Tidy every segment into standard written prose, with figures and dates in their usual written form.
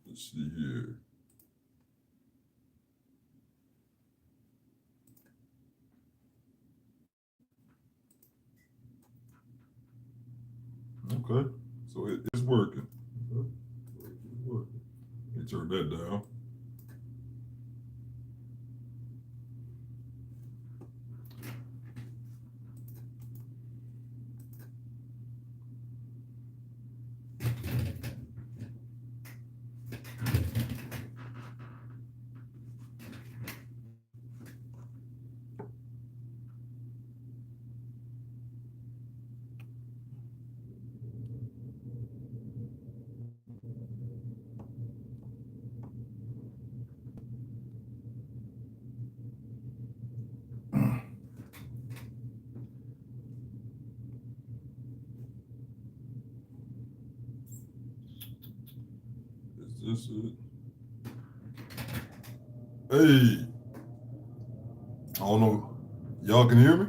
Let's see here. Okay, so it is working. Okay. It's working. Let me turn that down. Is this it? Hey, I don't know. Y'all can hear me?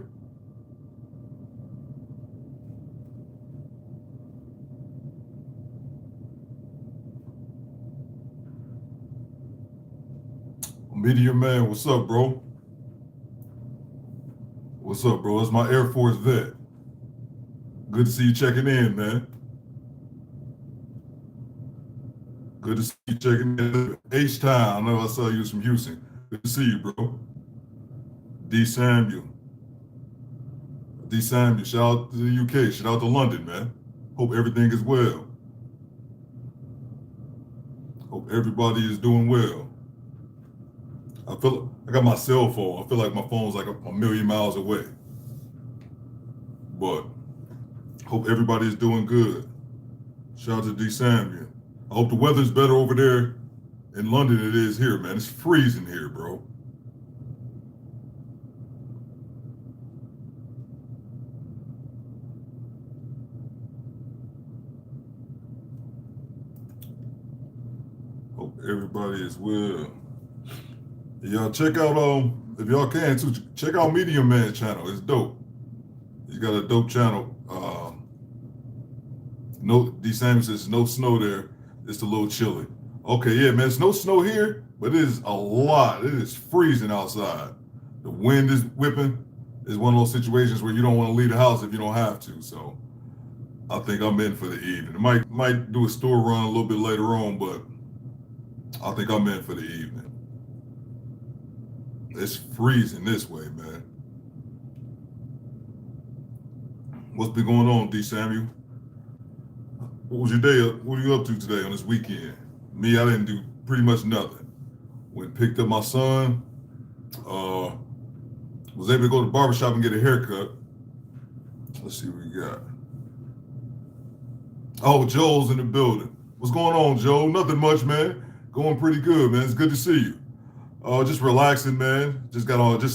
Media man, what's up, bro? What's up, bro? It's my Air Force vet. Good to see you checking in, man. Good to see you checking in. H-Town, I know I saw you from Houston. Good to see you, bro. D. Samuel. D. Samuel, shout out to the UK. Shout out to London, man. Hope everything is well. Hope everybody is doing well. I got my cell phone. I feel like my phone's like a million miles away. But hope everybody is doing good. Shout out to D. Samuel. I hope the weather's better over there in London than it is here, man. It's freezing here, bro. Hope everybody is well. Y'all check out if y'all can too, check out Medium Man channel. It's dope. He's got a dope channel. No, D. Samuel says no snow there. It's a little chilly. Okay, yeah, man. It's no snow here, but it is a lot. It is freezing outside. The wind is whipping. It's one of those situations where you don't want to leave the house if you don't have to. So I think I'm in for the evening. Might do a store run a little bit later on, but I think I'm in for the evening. It's freezing this way, man. What's been going on, D. Samuel? What was your day? What are you up to today on this weekend? Me, I didn't do pretty much nothing. Went and picked up my son. Was able to go to the barbershop and get a haircut. Let's see what we got. Oh, Joel's in the building. What's going on, Joel? Nothing much, man. Going pretty good, man. It's good to see you. Just relaxing, man. Just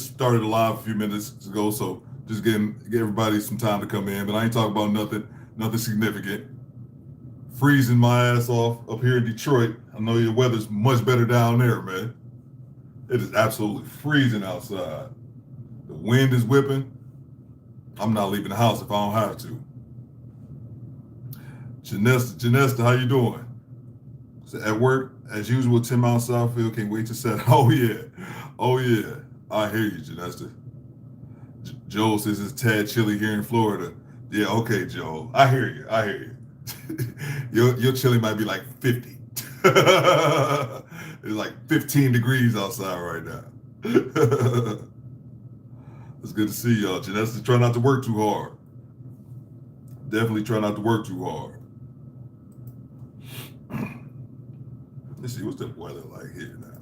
started a live a few minutes ago, so just give everybody some time to come in. But I ain't talking about nothing significant. Freezing my ass off up here in Detroit. I know your weather's much better down there, man. It is absolutely freezing outside. The wind is whipping. I'm not leaving the house if I don't have to. Janesta, how you doing? So at work, as usual, 10 miles Southfield, can't wait to set. Oh yeah. I hear you, Janesta. Joel says it's tad chilly here in Florida. Yeah, okay, Joel. I hear you. Your chili might be like 50. It's like 15 degrees outside right now. It's good to see y'all. Janessa, try not to work too hard. Definitely try not to work too hard. Let's see, what's the weather like here now?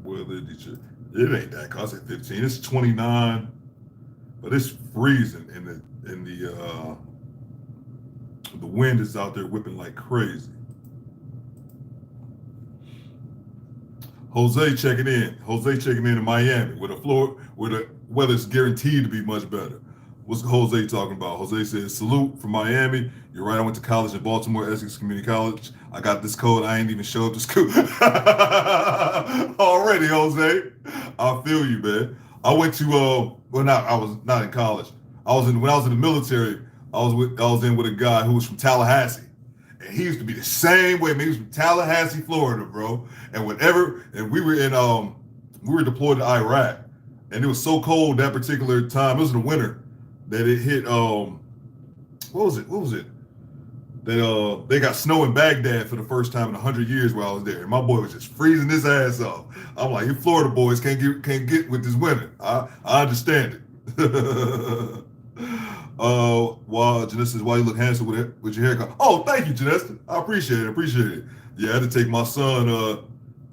Weather, Detroit. It ain't that cold. I say 15. It's 29, but it's freezing the wind is out there whipping like crazy. Jose checking in Miami, where the weather's guaranteed to be much better. What's Jose talking about? Jose says, salute from Miami. You're right, I went to college in Baltimore, Essex Community College. I got this code, I ain't even show up to school. Already, Jose. I feel you, man. I went to, I was not in college. When I was in the military, I was in with a guy who was from Tallahassee. And he used to be the same way. Man, he was from Tallahassee, Florida, bro. And we were we were deployed to Iraq. And it was so cold that particular time. It was in the winter that it hit what was it? What was it? They got snow in Baghdad for the first time in 100 years while I was there. And my boy was just freezing his ass off. I'm like, you Florida boys can't get with this winter. I understand it. Janessa says, why you look handsome with your haircut? Oh, thank you, Janessa. I appreciate it. Yeah, I had to take my son to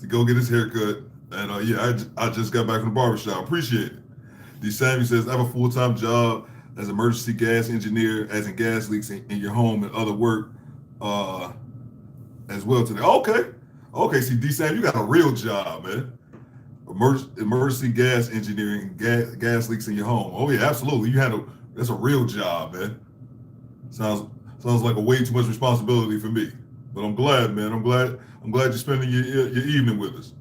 go get his haircut. And yeah, I just got back from the barbershop. Appreciate it. D. Sammy says, I have a full-time job as emergency gas engineer, as in gas leaks in your home and other work as well today. Okay. See, D. Sam, you got a real job, man. Emergency gas engineering, gas leaks in your home. Oh yeah, absolutely. That's a real job, man. Sounds like a way too much responsibility for me. But I'm glad, man. I'm glad you're spending your evening with us.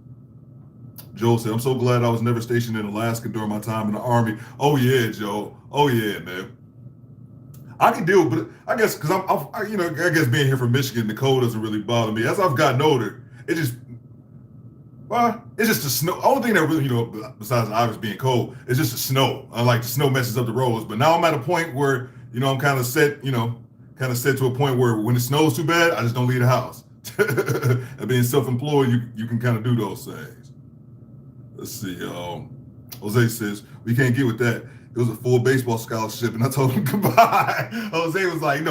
Joe said, I'm so glad I was never stationed in Alaska during my time in the Army. Oh yeah, Joe. Oh yeah, man. I can deal with it, I guess, because I guess being here from Michigan, the cold doesn't really bother me. As I've gotten older, it's just the snow. Only thing that really, besides obviously being cold, it's just the snow. I like the snow messes up the roads. But now I'm at a point where, I'm kind of set to a point where when it snows too bad, I just don't leave the house. And being self-employed, you can kind of do those things. Let's see. Jose says, we can't get with that. It was a full baseball scholarship, and I told him goodbye. Jose was like,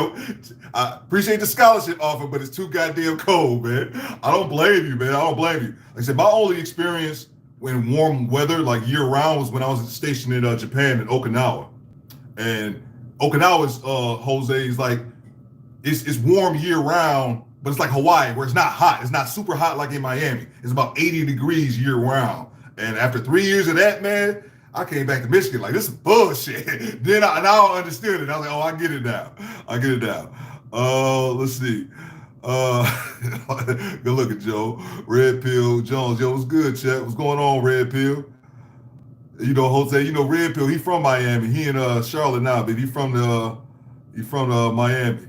I appreciate the scholarship offer, but it's too goddamn cold, man. I don't blame you, man. I don't blame you. Like I said, my only experience in warm weather, like year-round, was when I was stationed in Japan in Okinawa. And Okinawa is, Jose, is like, it's warm year-round, but it's like Hawaii, where it's not hot. It's not super hot like in Miami. It's about 80 degrees year-round. And after 3 years of that, man, I came back to Michigan like, this is bullshit. Then now I understood it. I was like, oh, I get it now. Let's see. Good looking, Joe. Red Pill Jones. Yo, what's good, chat? What's going on, Red Pill? Jose, Red Pill, he from Miami. He in Charlotte now, but he from Miami.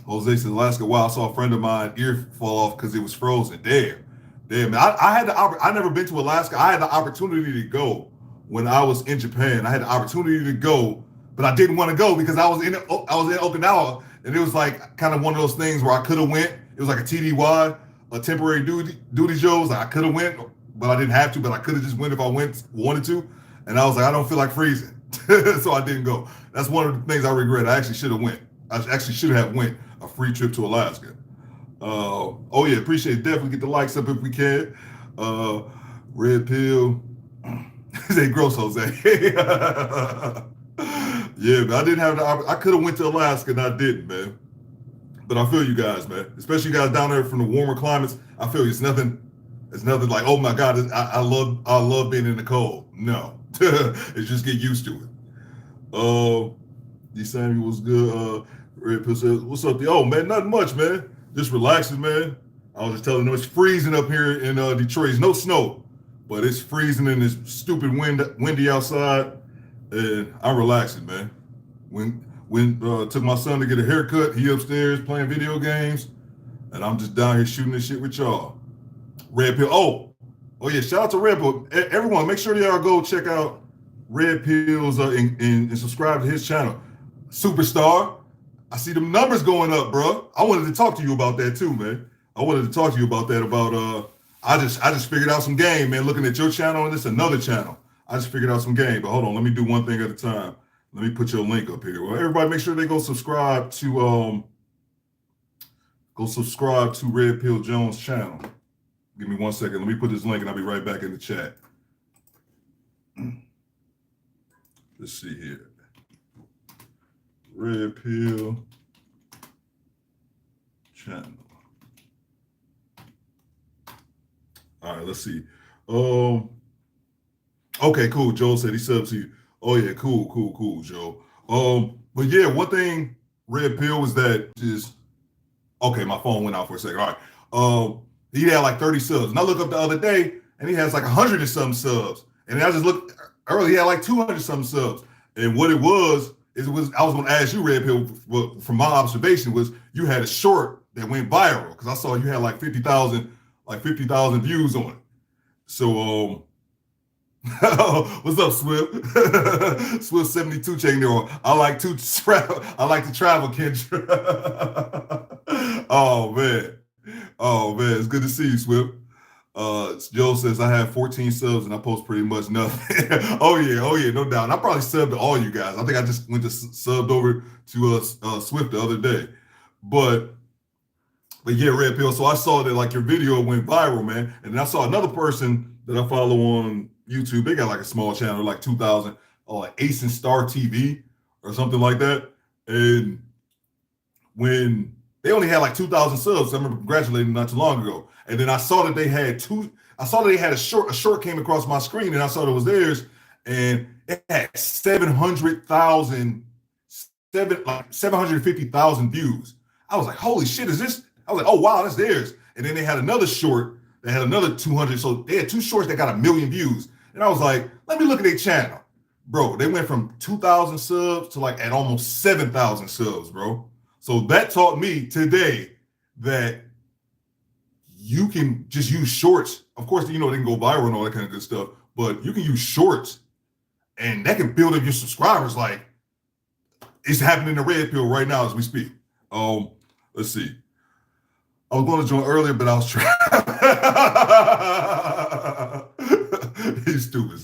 Jose says, Alaska, wow, I saw a friend of mine ear fall off because it was frozen. Damn, man. I never been to Alaska. I had the opportunity to go when I was in Japan. I had the opportunity to go, but I didn't want to go because I was in Okinawa, and it was like kind of one of those things where I could have went. It was like a TDY, a temporary duty shows. Like I could have went, but I didn't have to. But I could have just went if I wanted to. And I was like, I don't feel like freezing, so I didn't go. That's one of the things I regret. I actually should have went. I actually should have went a free trip to Alaska. Oh yeah, appreciate it. Definitely get the likes up if we can. Red Pill. Say gross, Jose. Yeah, but I didn't have the opportunity. I could have went to Alaska and I didn't, man. But I feel you guys, man. Especially you guys down there from the warmer climates. I feel you. It's nothing like, oh my God, I love being in the cold. No. It's just get used to it. D. Samuel was good. Red Pill says, what's up? Oh man, nothing much, man. Just relaxing, man. I was just telling them it's freezing up here in Detroit. There's no snow, but it's freezing and it's stupid windy outside, and I'm relaxing, man. When took my son to get a haircut, he upstairs playing video games, and I'm just down here shooting this shit with y'all. Red Pill. Oh yeah, shout out to Red Pill. Everyone, make sure y'all go check out Red Pill's and subscribe to his channel. Superstar. I see them numbers going up, bro. I wanted to talk to you about that too, man. I just figured out some game, man. Looking at your channel and this another channel. I just figured out some game, but hold on, let me do one thing at a time. Let me put your link up here. Well, everybody make sure they go subscribe to Red Pill Jones' channel. Give me 1 second. Let me put this link and I'll be right back in the chat. Let's see here. Red Pill channel. All right, let's see. Okay, cool. Joe said he subbed to you. Oh yeah, cool, Joe. But yeah, one thing, Red Pill, was that okay, my phone went out for a second. All right. He had like 30 subs. And I looked up the other day and he has like 100 and some subs. And I just looked earlier, he had like 200 some subs. And what it was I was going to ask you, Red Pill, from my observation was you had a short that went viral because I saw you had like 50,000 views on it. So what's up, Swift? Swift 72 checking there. I like to travel. I like to travel, Kendra. Oh man. Oh man, it's good to see you, Swift. Joe says I have 14 subs and I post pretty much nothing. Oh yeah, no doubt. And I probably subbed to all you guys. I think I just went to subbed over to Swift the other day. But yeah, Red Pill. So I saw that like your video went viral, man. And then I saw another person that I follow on YouTube. They got like a small channel, like 2,000, like Ace and Star TV or something like that. And when they only had like 2,000 subs, I remember congratulating not too long ago. And then I saw that they had a short came across my screen, and I saw that it was theirs, and it had 750,000 views. I was like, holy shit, is this? I was like, oh wow, that's theirs. And then they had another short that had another 200. So they had two shorts that got 1 million views. And I was like, let me look at their channel. Bro, they went from 2,000 subs to like at almost 7,000 subs, bro. So that taught me today that you can just use shorts. Of course, you know, they can go viral and all that kind of good stuff, but you can use shorts and that can build up your subscribers. Like it's happening in the Red Pill right now as we speak. Let's see. I was going to join earlier, but I was trying. He's stupid.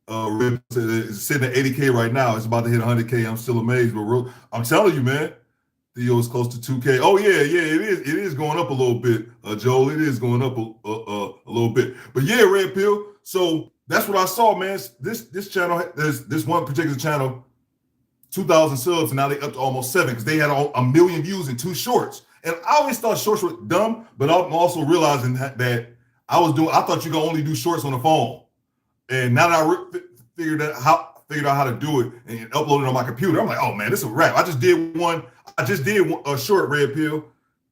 Red said it's sitting at 80K right now. It's about to hit 100K. I'm still amazed, but I'm telling you, man. Theo is close to 2K. Oh yeah, it is. It is going up a little bit, Joel. It is going up a little bit. But yeah, Red Pill. So that's what I saw, man. This channel, this one particular channel, 2,000 subs, and now they up to almost 7 because they had 1 million views in 2 shorts. And I always thought shorts were dumb, but I'm also realizing that I thought you could only do shorts on the phone. And now that I figured out how to do it and upload it on my computer, I'm like, oh man, this is a wrap. I just did a short, Red Pill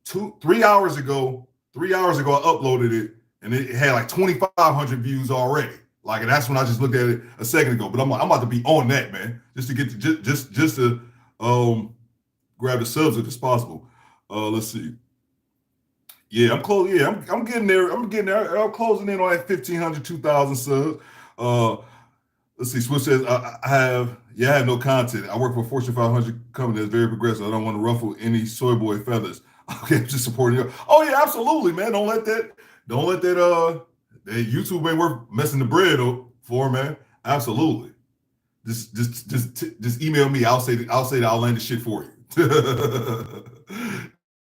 3 hours ago. 3 hours ago, I uploaded it and it had like 2,500 views already. Like, and that's when I just looked at it a second ago. But I'm about to be on that, man, just to get to just to grab the subs if it's possible. Let's see. Yeah, I'm close. Yeah, I'm getting there. I'm getting closing in on that 1,500, 2,000 subs. Let's see. Swift says I have no content. I work for a Fortune 500 company that's very progressive. I don't want to ruffle any soy boy feathers. Okay, I'm just supporting you. Oh yeah, absolutely, man. Don't let that YouTube ain't worth messing the bread up for, man. Absolutely. Just email me. I'll say that I'll land the shit for you.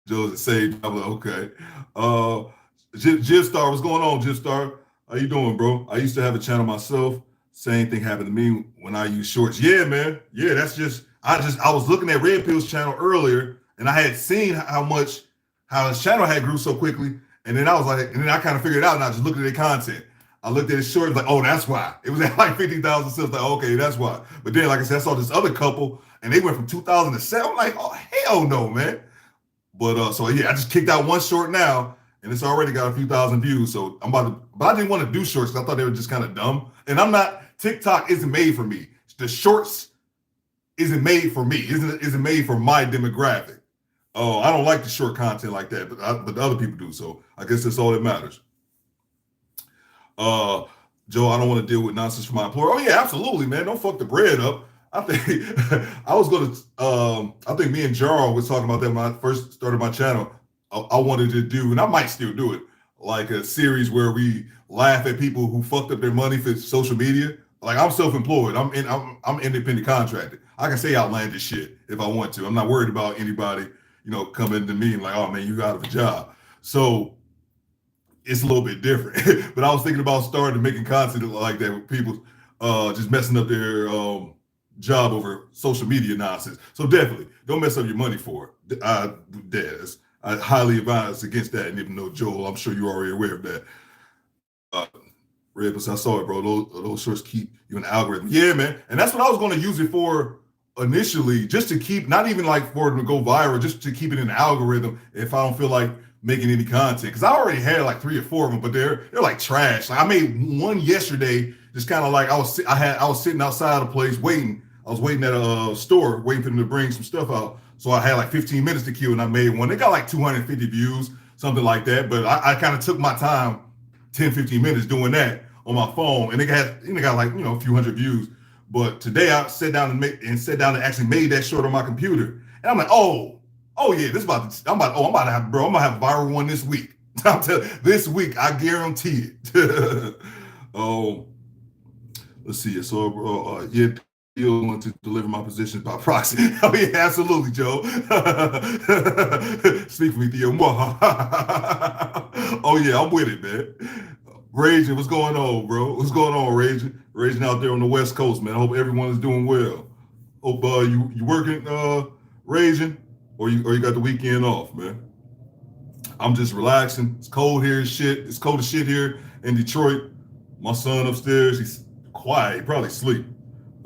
Joseph say, I'm like, okay. Jivstar, what's going on, Jivstar? How you doing, bro? I used to have a channel myself. Same thing happened to me when I use shorts. Yeah, man. Yeah, that's I was looking at Red Pill's channel earlier, and I had seen how his channel had grew so quickly. And then I was like, and then I kind of figured it out, and I just looked at their content. I looked at his shorts, like, oh, that's why. It was at like 50,000 subs. Like, okay, that's why. But then, like I said, I saw this other couple, and they went from 2,000 to 7. I'm like, oh, hell no, man. But so yeah, I just kicked out one short now, and it's already got a few thousand views. So but I didn't want to do shorts because I thought they were just kind of dumb. And TikTok isn't made for me. The shorts isn't made for me. Isn't made for my demographic. Oh, I don't like the short content like that, but the other people do. So I guess that's all that matters. Joe, I don't want to deal with nonsense from my employer. Oh yeah, absolutely, man. Don't fuck the bread up. I think me and Jarl was talking about that when I first started my channel. I wanted to do, and I might still do it, like a series where we laugh at people who fucked up their money for social media. Like, I'm self-employed. I'm independent contractor. I can say outlandish shit if I want to. I'm not worried about anybody, coming to me and like, oh man, you out of a job. So it's a little bit different. But I was thinking about starting making content like that with people just messing up their job over social media nonsense. So definitely don't mess up your money for it. I highly advise against that. And even though, Joel, I'm sure you're already aware of that. Red, I saw it, bro. Those shorts keep you in the algorithm. Yeah, man. And that's what I was going to use it for initially, just to keep, not even like for it to go viral, just to keep it in the algorithm if I don't feel like making any content. Because I already had like 3 or 4 of them, but they're like trash. Like, I made one yesterday, just kind of like I was sitting outside a place waiting. I was waiting at a store, waiting for them to bring some stuff out. So I had like 15 minutes to kill, and I made one. It got like 250 views, something like that. But I kind of took my time, 10, 15 minutes doing that on my phone, and it got like a few hundred views. But today I sat down and actually made that short on my computer, and I'm like, oh yeah, I'm about to have a viral one this week. I'm telling you, this week I guarantee it. Oh, let's see. So yeah. You want to deliver my positions by proxy. Oh yeah, absolutely, Joe. Speak for me, Theo. Oh yeah, I'm with it, man. Raging, what's going on, bro? What's going on, Raging? Raging out there on the West Coast, man. I hope everyone is doing well. Hope you working, Raging, or you got the weekend off, man. I'm just relaxing. It's cold here as shit. It's cold as shit here in Detroit. My son upstairs, he's quiet. He probably sleep.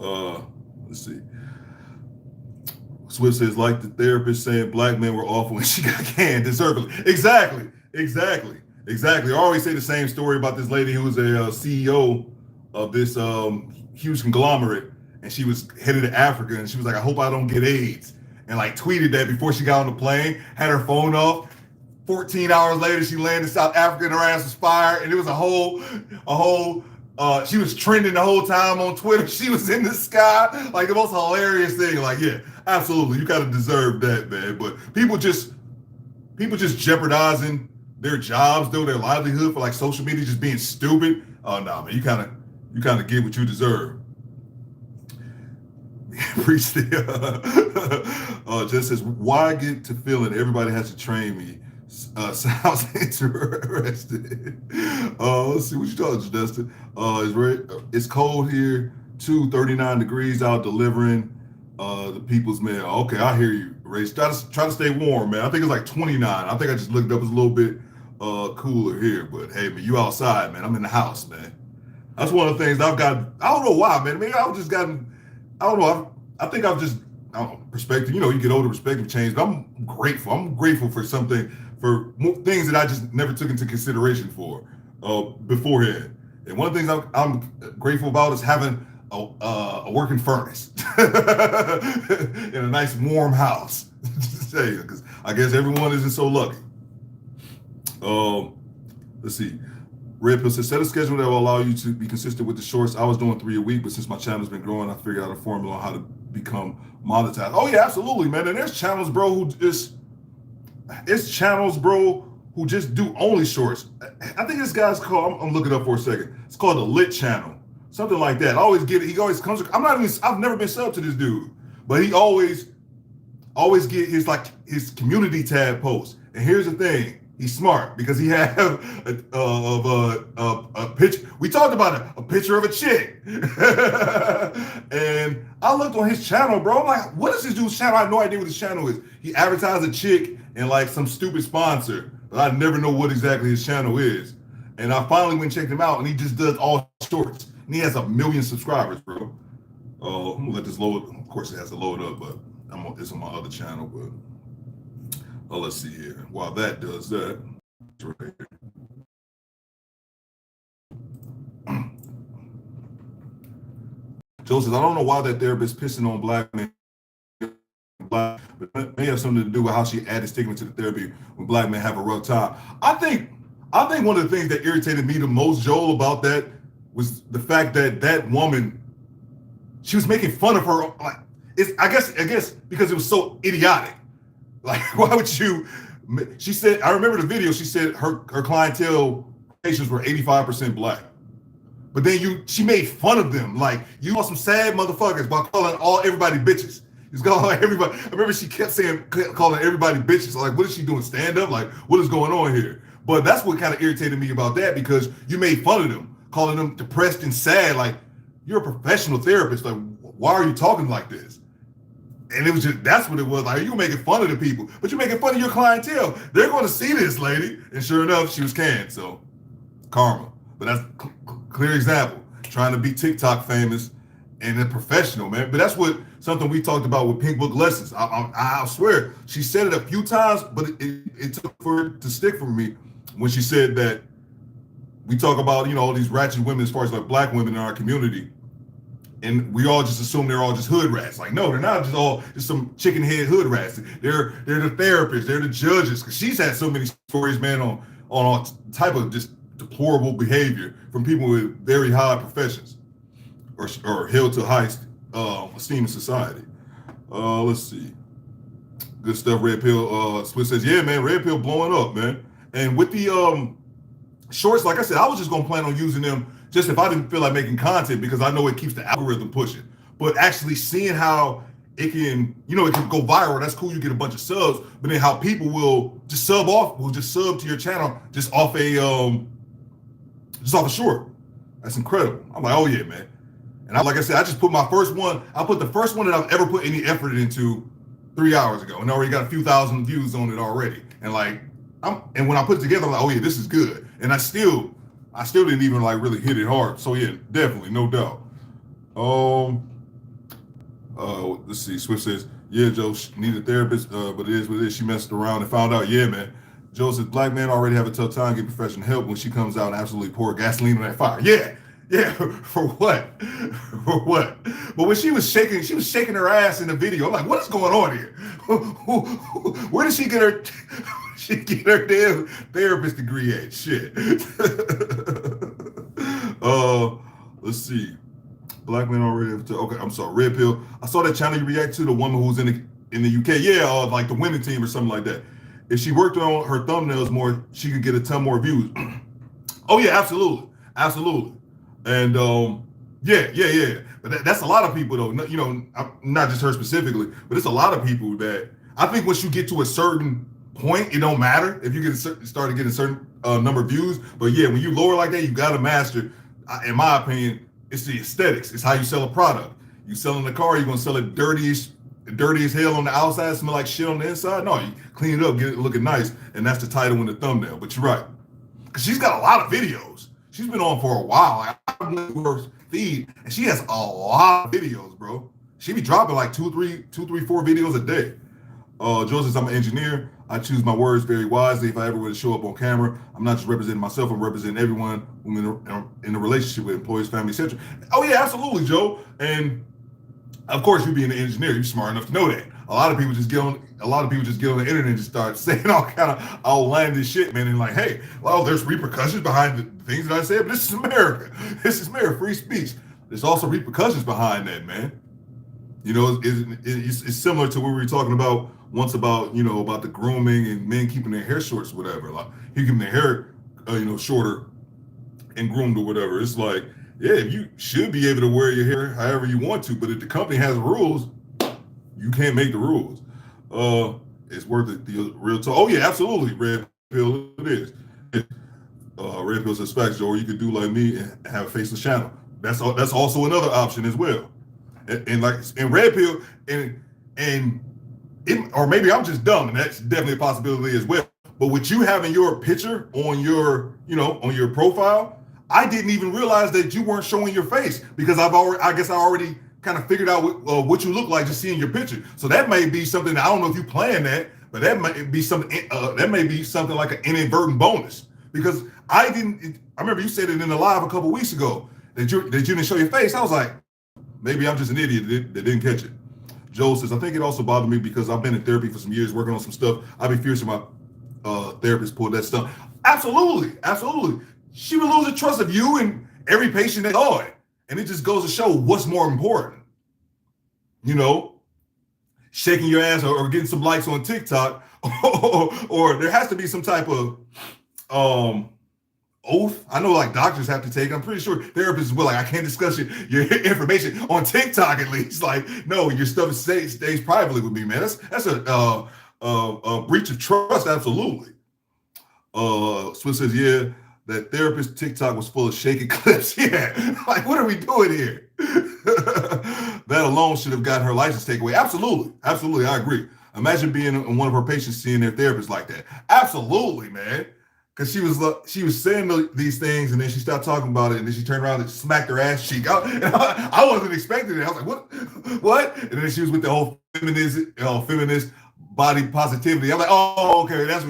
Let's see. Swift says, like the therapist saying black men were awful when she got canned deservedly. Exactly. I always say the same story about this lady who was a CEO of this huge conglomerate, and she was headed to Africa, and she was like, I hope I don't get AIDS. And like tweeted that before she got on the plane, had her phone off. 14 hours later, she landed in South Africa and her ass was fired. And it was a whole she was trending the whole time on Twitter. She was in the sky, like the most hilarious thing. Like, yeah, absolutely, you gotta deserve that, man. But people just jeopardizing their jobs, though, their livelihood for like social media just being stupid. Oh no, man, you kind of get what you deserve. Preach just says, why get to feeling everybody has to train me? Sounds interesting. Let's see what you talking, Justin. It's cold here too, 39 degrees out, delivering the people's mail. Okay, I hear you, Ray. Try to stay warm, man. I think it's like 29. I think I just looked up. It's a little bit cooler here, but hey, man, you outside, man. I'm in the house, man. That's one of the things I've got. I don't know why, man. Maybe I've just gotten. I don't know. I think I've just. I don't know, perspective. You get older, perspective change. But I'm grateful. I'm grateful for something. For things that I just never took into consideration for beforehand. And one of the things I'm grateful about is having a working furnace in a nice warm house. Because I guess everyone isn't so lucky. Let's see. Red Pill says, set a schedule that will allow you to be consistent with the shorts. I was doing 3 a week, but since my channel's been growing, I figured out a formula on how to become monetized. Oh yeah, absolutely, man. And there's channels, bro, who just do only shorts. I think this guy's called, I'm looking up for a second. It's called the Lit Channel. Something like that. I always get it. He always comes, I've never been subbed to this dude, but he always get his community tab posts. And here's the thing. He's smart because he have a picture. We talked about it, a picture of a chick. And I looked on his channel, bro. I'm like, what is this dude's channel? I have no idea what his channel is. He advertised a chick and like some stupid sponsor, but I never know what exactly his channel is. And I finally went and checked him out, and he just does all shorts. And he has 1 million subscribers, bro. I'm gonna let this load. Of course, it has to load up, but it's on my other channel. But let's see here. While that does that, right here. Joe says, I don't know why that therapist pissing on black men. But it may have something to do with how she added stigma to the therapy when black men have a rough time. I think one of the things that irritated me the most, Joel, about that was the fact that that woman, she was making fun of her. Like, I guess because it was so idiotic. Like, why would you? She said, I remember the video. She said her clientele patients were 85% black. But then she made fun of them. Like, you are some sad motherfuckers by calling everybody bitches. He's calling everybody. I remember she kept calling everybody bitches. Like, what is she doing? Stand up? Like, what is going on here? But that's what kind of irritated me about that, because you made fun of them, calling them depressed and sad. Like, you're a professional therapist. Like, why are you talking like this? And it was that's what it was. Like, you're making fun of the people, but you're making fun of your clientele. They're going to see this lady. And sure enough, she was canned. So, karma. But that's clear example. Trying to be TikTok famous and a professional, man. But that's something we talked about with Pink Book Lessons. I swear, she said it a few times, but it took for it to stick for me when she said that we talk about, all these ratchet women as far as like black women in our community. and we all just assume they're all just hood rats. Like, no, they're not just all just some chicken head hood rats. They're the therapists, they're the judges. Because she's had so many stories, man, on all type of just deplorable behavior from people with very high professions or held to high esteem in society. Let's see. Good stuff, Red Pill. Split says, yeah, man, Red Pill blowing up, man. And with the shorts, like I said, I was just gonna plan on using them just if I didn't feel like making content because I know it keeps the algorithm pushing. But actually seeing how it can, it can go viral, that's cool, you get a bunch of subs, but then how people will just sub to your channel just off a short. That's incredible. I'm like, oh yeah, man. And like I said, I just put my first one, I put the first one that I've ever put any effort into 3 hours ago, and I already got a few thousand views on it already. And and when I put it together, I'm like, oh yeah, this is good. And I still didn't even like really hit it hard. So yeah, definitely, no doubt. Let's see. Swift says, yeah, Joe, she needed a therapist, but it is what it is. She messed around and found out. Yeah, man. Joe says, black men already have a tough time getting professional help when she comes out and absolutely pour gasoline on that fire. Yeah. For what? For what? But when she was shaking her ass in the video. I'm like, what is going on here? Where did she get her? She get her damn therapist degree at? Shit. Let's see. Black men already have to. Okay, I'm sorry. Red Pill. I saw that channel you react to, the woman who's in the UK. Yeah, like the women team or something like that. If she worked on her thumbnails more, she could get a ton more views. Oh yeah, absolutely. And yeah. But that's a lot of people though. Not just her specifically, but it's a lot of people that I think once you get to a certain point, it don't matter if you start getting a certain number of views. But yeah, when you lower like that, you got to master. In my opinion, it's the aesthetics. It's how you sell a product. You selling the car, you're gonna sell it dirty as hell on the outside, smell like shit on the inside. No, you clean it up, get it looking nice, and that's the title and the thumbnail. But you're right, because she's got a lot of videos. She's been on for a while. Like, I went to her feed, and she has a lot of videos, bro. She be dropping like 4 videos a day. Joe says, I'm an engineer. I choose my words very wisely. If I ever were to show up on camera, I'm not just representing myself, I'm representing everyone whom in a relationship with, employees, family, etc. Oh yeah, absolutely, Joe. And of course, you being an engineer, you're smart enough to know that. A lot of people just get on the internet and just start saying all kind of outlandish shit, man. And like, hey, well, there's repercussions behind the things that I said, but this is America. This is America, free speech. There's also repercussions behind that, man. It's similar to what we were talking about once about the grooming and men keeping their hair short, or whatever. Like, he keeping their hair, shorter and groomed or whatever. It's like, yeah, you should be able to wear your hair however you want to, but if the company has rules, you can't make the rules. It's worth it. The real talk. Oh yeah, absolutely. Red Pill, it is. Red Pill says facts, Joe. Or you could do like me and have a faceless channel. That's also another option as well. And Red Pill or maybe I'm just dumb, and that's definitely a possibility as well. But with you having your picture on your profile, I didn't even realize that you weren't showing your face because I guess I already kind of figured out what you look like just seeing your picture. So that may be something that I don't know if you planned that, but that might be something like an inadvertent bonus, because I remember you said it in the live a couple weeks ago that you didn't show your face. I was like, maybe I'm just an idiot that didn't catch it. Joel says, I think it also bothered me because I've been in therapy for some years working on some stuff. I'd be fierce if my therapist pulled that stuff. Absolutely. She would lose the trust of you and every patient that saw it. And it just goes to show what's more important. Shaking your ass or getting some likes on TikTok, or there has to be some type of oath. I know like doctors have to take. I'm pretty sure therapists as well. Like, I can't discuss your information on TikTok at least. Like, no, your stuff stays privately with me, man. That's a breach of trust. Absolutely. Swiss says, yeah, that therapist TikTok was full of shaky clips. Yeah, like, what are we doing here? That alone should have gotten her license taken away. Absolutely, I agree. Imagine being one of her patients seeing their therapist like that. What? Man. Because she was saying these things, and then she stopped talking about it, and then she turned around and smacked her ass cheek. I wasn't expecting it. I was like, what? And then she was with the whole feminist body positivity. I'm like, oh, okay, that's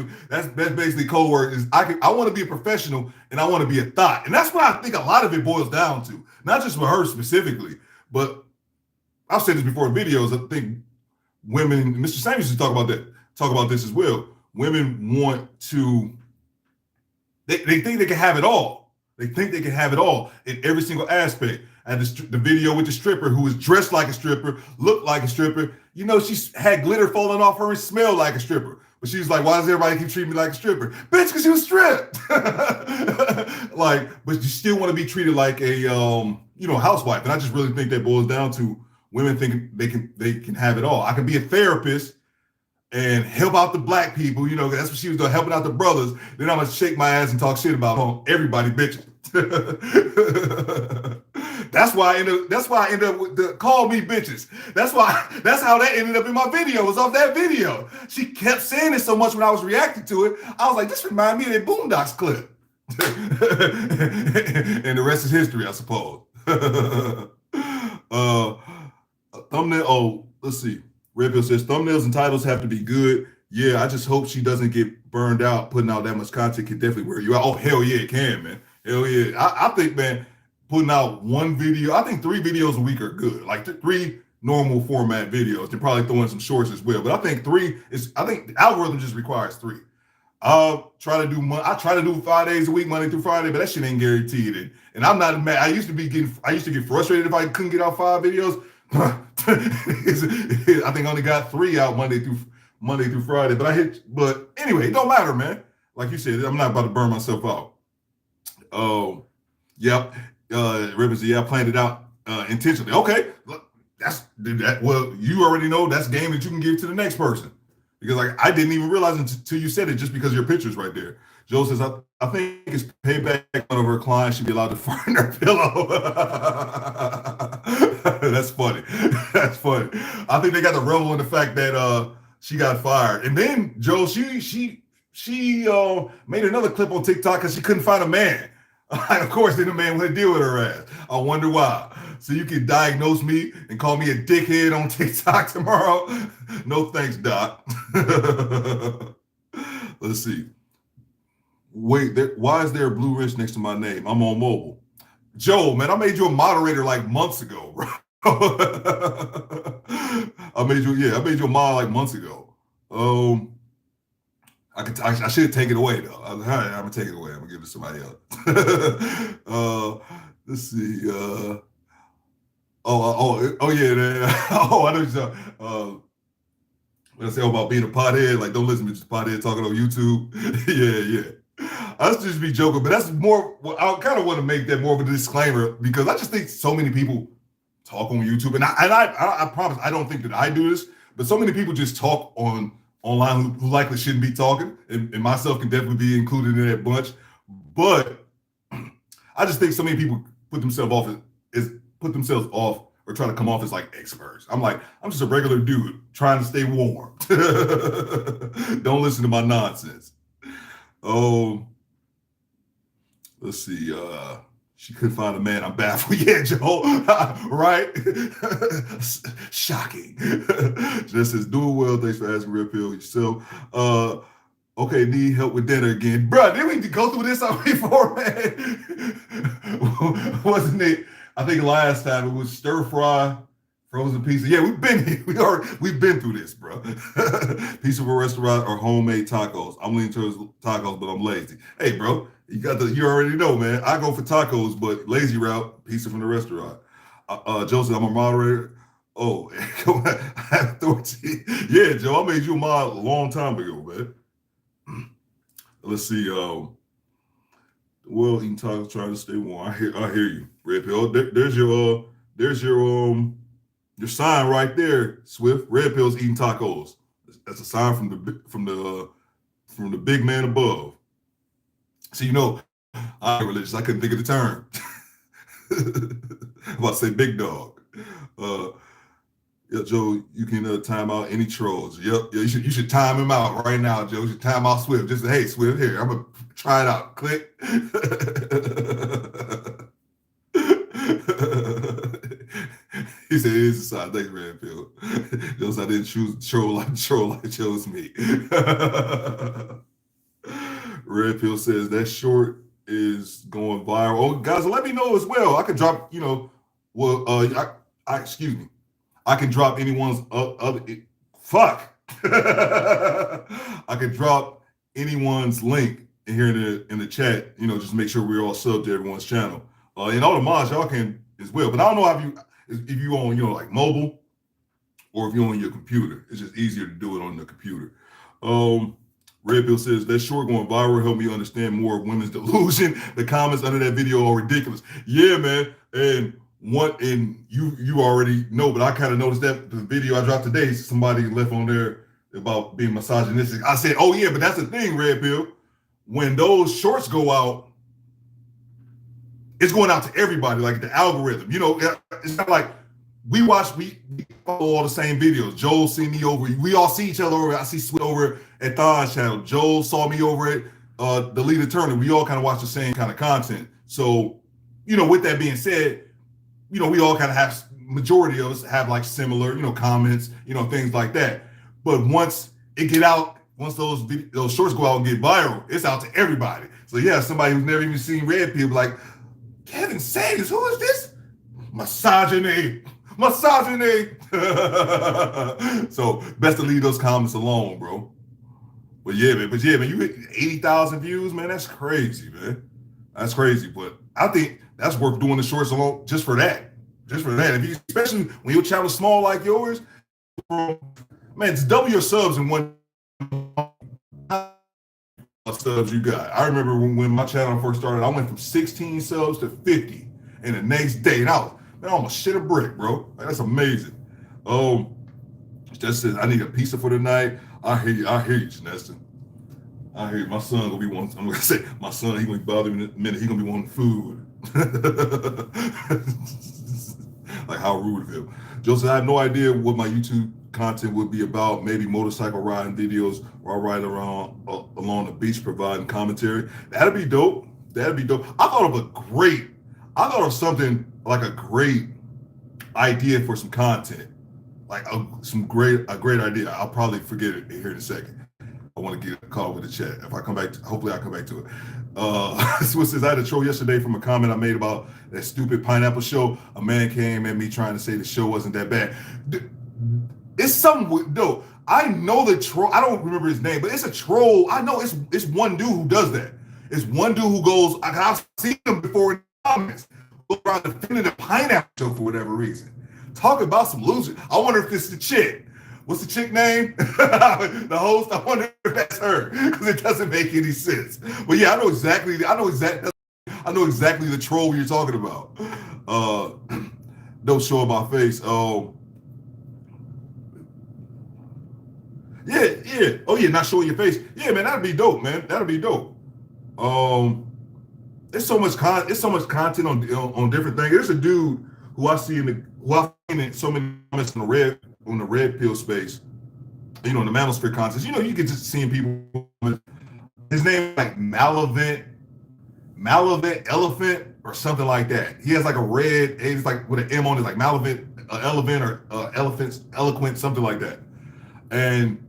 basically code word. Is I want to be a professional and I want to be a thought, and that's what I think a lot of it boils down to. Not just for her specifically, But I've said this before in videos. I think women, Mr. Samuels used to talk about this as well. Women want to, they think they can have it all. They think they can have it all in every single aspect. And the video with the stripper who was dressed like a stripper, looked like a stripper. You know, she had glitter falling off her and smelled like a stripper. But she was like, why does everybody keep treating me like a stripper? Bitch, because you was stripped. Like, but you still want to be treated like a housewife. And I just really think that boils down to women thinking they can have it all. I can be a therapist and help out the black people, that's what she was doing, helping out the brothers. Then I'm gonna shake my ass and talk shit about everybody bitching. That's why I end up with the call me bitches. That's how that ended up in my video. It was off that video. She kept saying it so much when I was reacting to it. I was like, this reminds me of that Boondocks clip. And the rest is history, I suppose. Thumbnail. Oh, let's see. Red Pill says thumbnails and titles have to be good. Yeah, I just hope she doesn't get burned out. Putting out that much content can definitely wear you out. Oh, hell yeah, it can, man. Hell yeah. I think, man, putting out one video, I think 3 videos a week are good. Like 3 normal format videos. They're probably throwing some shorts as well. But I think the algorithm just requires 3. I try to do 5 days a week, Monday through Friday, but that shit ain't guaranteed. And I'm not mad. I used to get frustrated if I couldn't get out 5 videos. I think I only got 3 out Monday through Friday, but anyway, it don't matter, man. Like you said, I'm not about to burn myself out. Yep. Ribbons, I planned it out intentionally. Okay, that's that. Well, you already know that's game that you can give to the next person, because like I didn't even realize until you said it, just because your picture's right there. Joe says, I think it's payback. One of her clients should be allowed to fart in her pillow. That's funny. That's funny. I think they got the revel in the fact that she got fired. And then Joe, she made another clip on TikTok because she couldn't find a man. And of course, then the man would deal with her ass. I wonder why. So you can diagnose me and call me a dickhead on TikTok tomorrow? No thanks, Doc. Let's see. Wait, why is there a blue wrist next to my name? I'm on mobile. Joe, man, I made you a moderator like months ago, bro. I made you a mod like months ago. I should take it away though. I'm gonna take it away. I'm gonna give it to somebody else. Let's see. Yeah. I know you're when I say about being a pothead, like don't listen to just pothead talking on YouTube. Yeah. I just be joking, but that's more. I kind of want to make that more of a disclaimer because I just think so many people talk on YouTube, and I promise I don't think that I do this, but so many people just talk online who likely shouldn't be talking, and myself can definitely be included in that bunch. But I just think so many people put themselves off or try to come off as like experts. I'm just a regular dude trying to stay warm. Don't listen to my nonsense. Let's see. She couldn't find a man. I'm baffled. Yeah, Joe. Right? Shocking. Just says, doing well. Thanks for asking, Real Pill. So, okay, need help with dinner again. Bro, didn't we go through this before, man? Wasn't it? I think last time it was stir fry, frozen pizza. Yeah, we've been here. We've been through this, bro. Pizza from a restaurant or homemade tacos. I'm leaning towards tacos, but I'm lazy. Hey, bro, you already know, man. I go for tacos, but lazy route, pizza from the restaurant. Joseph, I'm a moderator. Oh, I have authority. Yeah, Joe, I made you a mod a long time ago, man. Let's see. Well, eating tacos, trying to stay warm. I hear you, Red Pill. There's your sign right there, Swift. Red Pill's eating tacos. That's a sign from the big man above. So I'm religious. I couldn't think of the term. I'm about to say big dog. Yeah, Joe, you can time out any trolls. Yep, yeah, you should time him out right now, Joe. You should time out Swift. Just say, hey, Swift, here, I'm gonna try it out. Click. He said, it is a sign. Thanks, Red Pill. Joe said, I didn't choose troll like chose me. Red Pill says that short is going viral. Oh, guys, let me know as well. I could drop, excuse me, I can drop anyone's other fuck. I could drop anyone's link in here in the chat, just make sure we're all subbed to everyone's channel. And all the mods, y'all can as well. But I don't know if you on, like mobile or if you're on your computer. It's just easier to do it on the computer. Red Bill says, that short going viral helped me understand more of women's delusion. The comments under that video are ridiculous. Yeah, man. And you already know, but I kind of noticed that the video I dropped today, somebody left on there about being misogynistic. I said, oh yeah, but that's the thing, Red Bill. When those shorts go out, it's going out to everybody, like the algorithm. It's not like we follow all the same videos. Joel see me over. We all see each other over. I see Sweet over at Thon's channel. Joel saw me over at the Leader Turner. We all kind of watch the same kind of content. So, with that being said, we all kind of have, majority of us have like similar, comments, things like that. But once it get out, once those shorts go out and get viral, it's out to everybody. So yeah, somebody who's never even seen Red Pill be like, Kevin Samuels, who is this? Misogyny. So best to leave those comments alone, bro. But yeah, man, you hit 80,000 views, man. That's crazy, man. That's crazy. But I think that's worth doing the shorts alone just for that. Especially when your channel's small like yours, man, it's double your subs in one subs you got. I remember when my channel first started, I went from 16 subs to 50 in the next day. And I almost shit a brick, bro. That's amazing. Just says, I need a pizza for the night. I hear you, Janessa. I hear you. My son gonna be wanting, I'm gonna say, my son, he gonna be bothering me in a minute. He gonna be wanting food. Like how rude of him. Joseph, I have no idea what my YouTube content would be about. Maybe motorcycle riding videos where I ride around along the beach providing commentary. That'd be dope. I thought of something like a great idea for some content. Like a great idea. I'll probably forget it here in a second. I want to get a call with the chat. If I come back, hopefully I'll come back to it. Swiss says, I had a troll yesterday from a comment I made about that stupid pineapple show. A man came at me trying to say the show wasn't that bad. It's something, though. I know the troll. I don't remember his name, but it's a troll. I know it's one dude who does that. It's one dude who goes, I've seen him before in the comments, go around defending the pineapple show for whatever reason. Talk about some losers. I wonder if this is the chick. What's the chick name? The host. I wonder if that's her because it doesn't make any sense. But yeah, I know exactly the troll you're talking about. Don't show my face. Yeah. Oh yeah, not showing your face. Yeah, man, that'd be dope, man. That'd be dope. There's so much content on different things. There's a dude who I've seen in so many comments on the red pill space, in the manosphere contest. You get just seeing people. His name is like Malavent Elephant or something like that. He has like a red, it's like with an M on it, like Malavent Elephant or Elephants Eloquent, something like that. And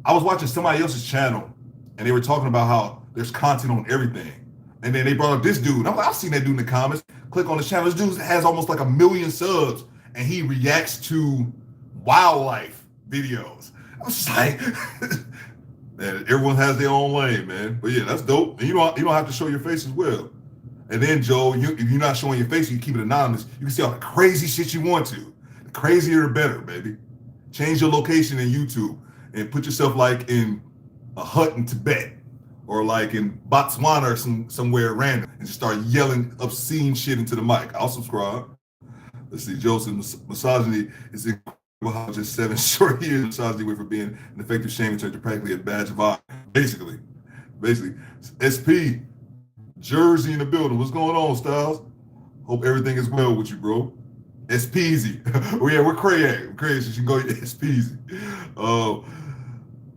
I was watching somebody else's channel and they were talking about how there's content on everything. And then they brought up this dude. I'm like, I've seen that dude in the comments. Click on the channel. This dude has almost like 1 million subs and he reacts to wildlife videos. I was just like, man, everyone has their own lane, man. But yeah, that's dope. And you don't have to show your face as well. And then Joe, if you're not showing your face, you keep it anonymous. You can see all the crazy shit you want to. The crazier the better, baby. Change your location in YouTube and put yourself like in a hut in Tibet or like in Botswana or somewhere random and just start yelling obscene shit into the mic. I'll subscribe. Let's see, Joseph, misogyny is incredible how just 7 short years misogyny went from being an effective shaming turned to practically a badge of honor. Basically. SP, Jersey in the building. What's going on, Styles? Hope everything is well with you, bro. It's peasy. Oh yeah, we're crazy. You can go it's peasy.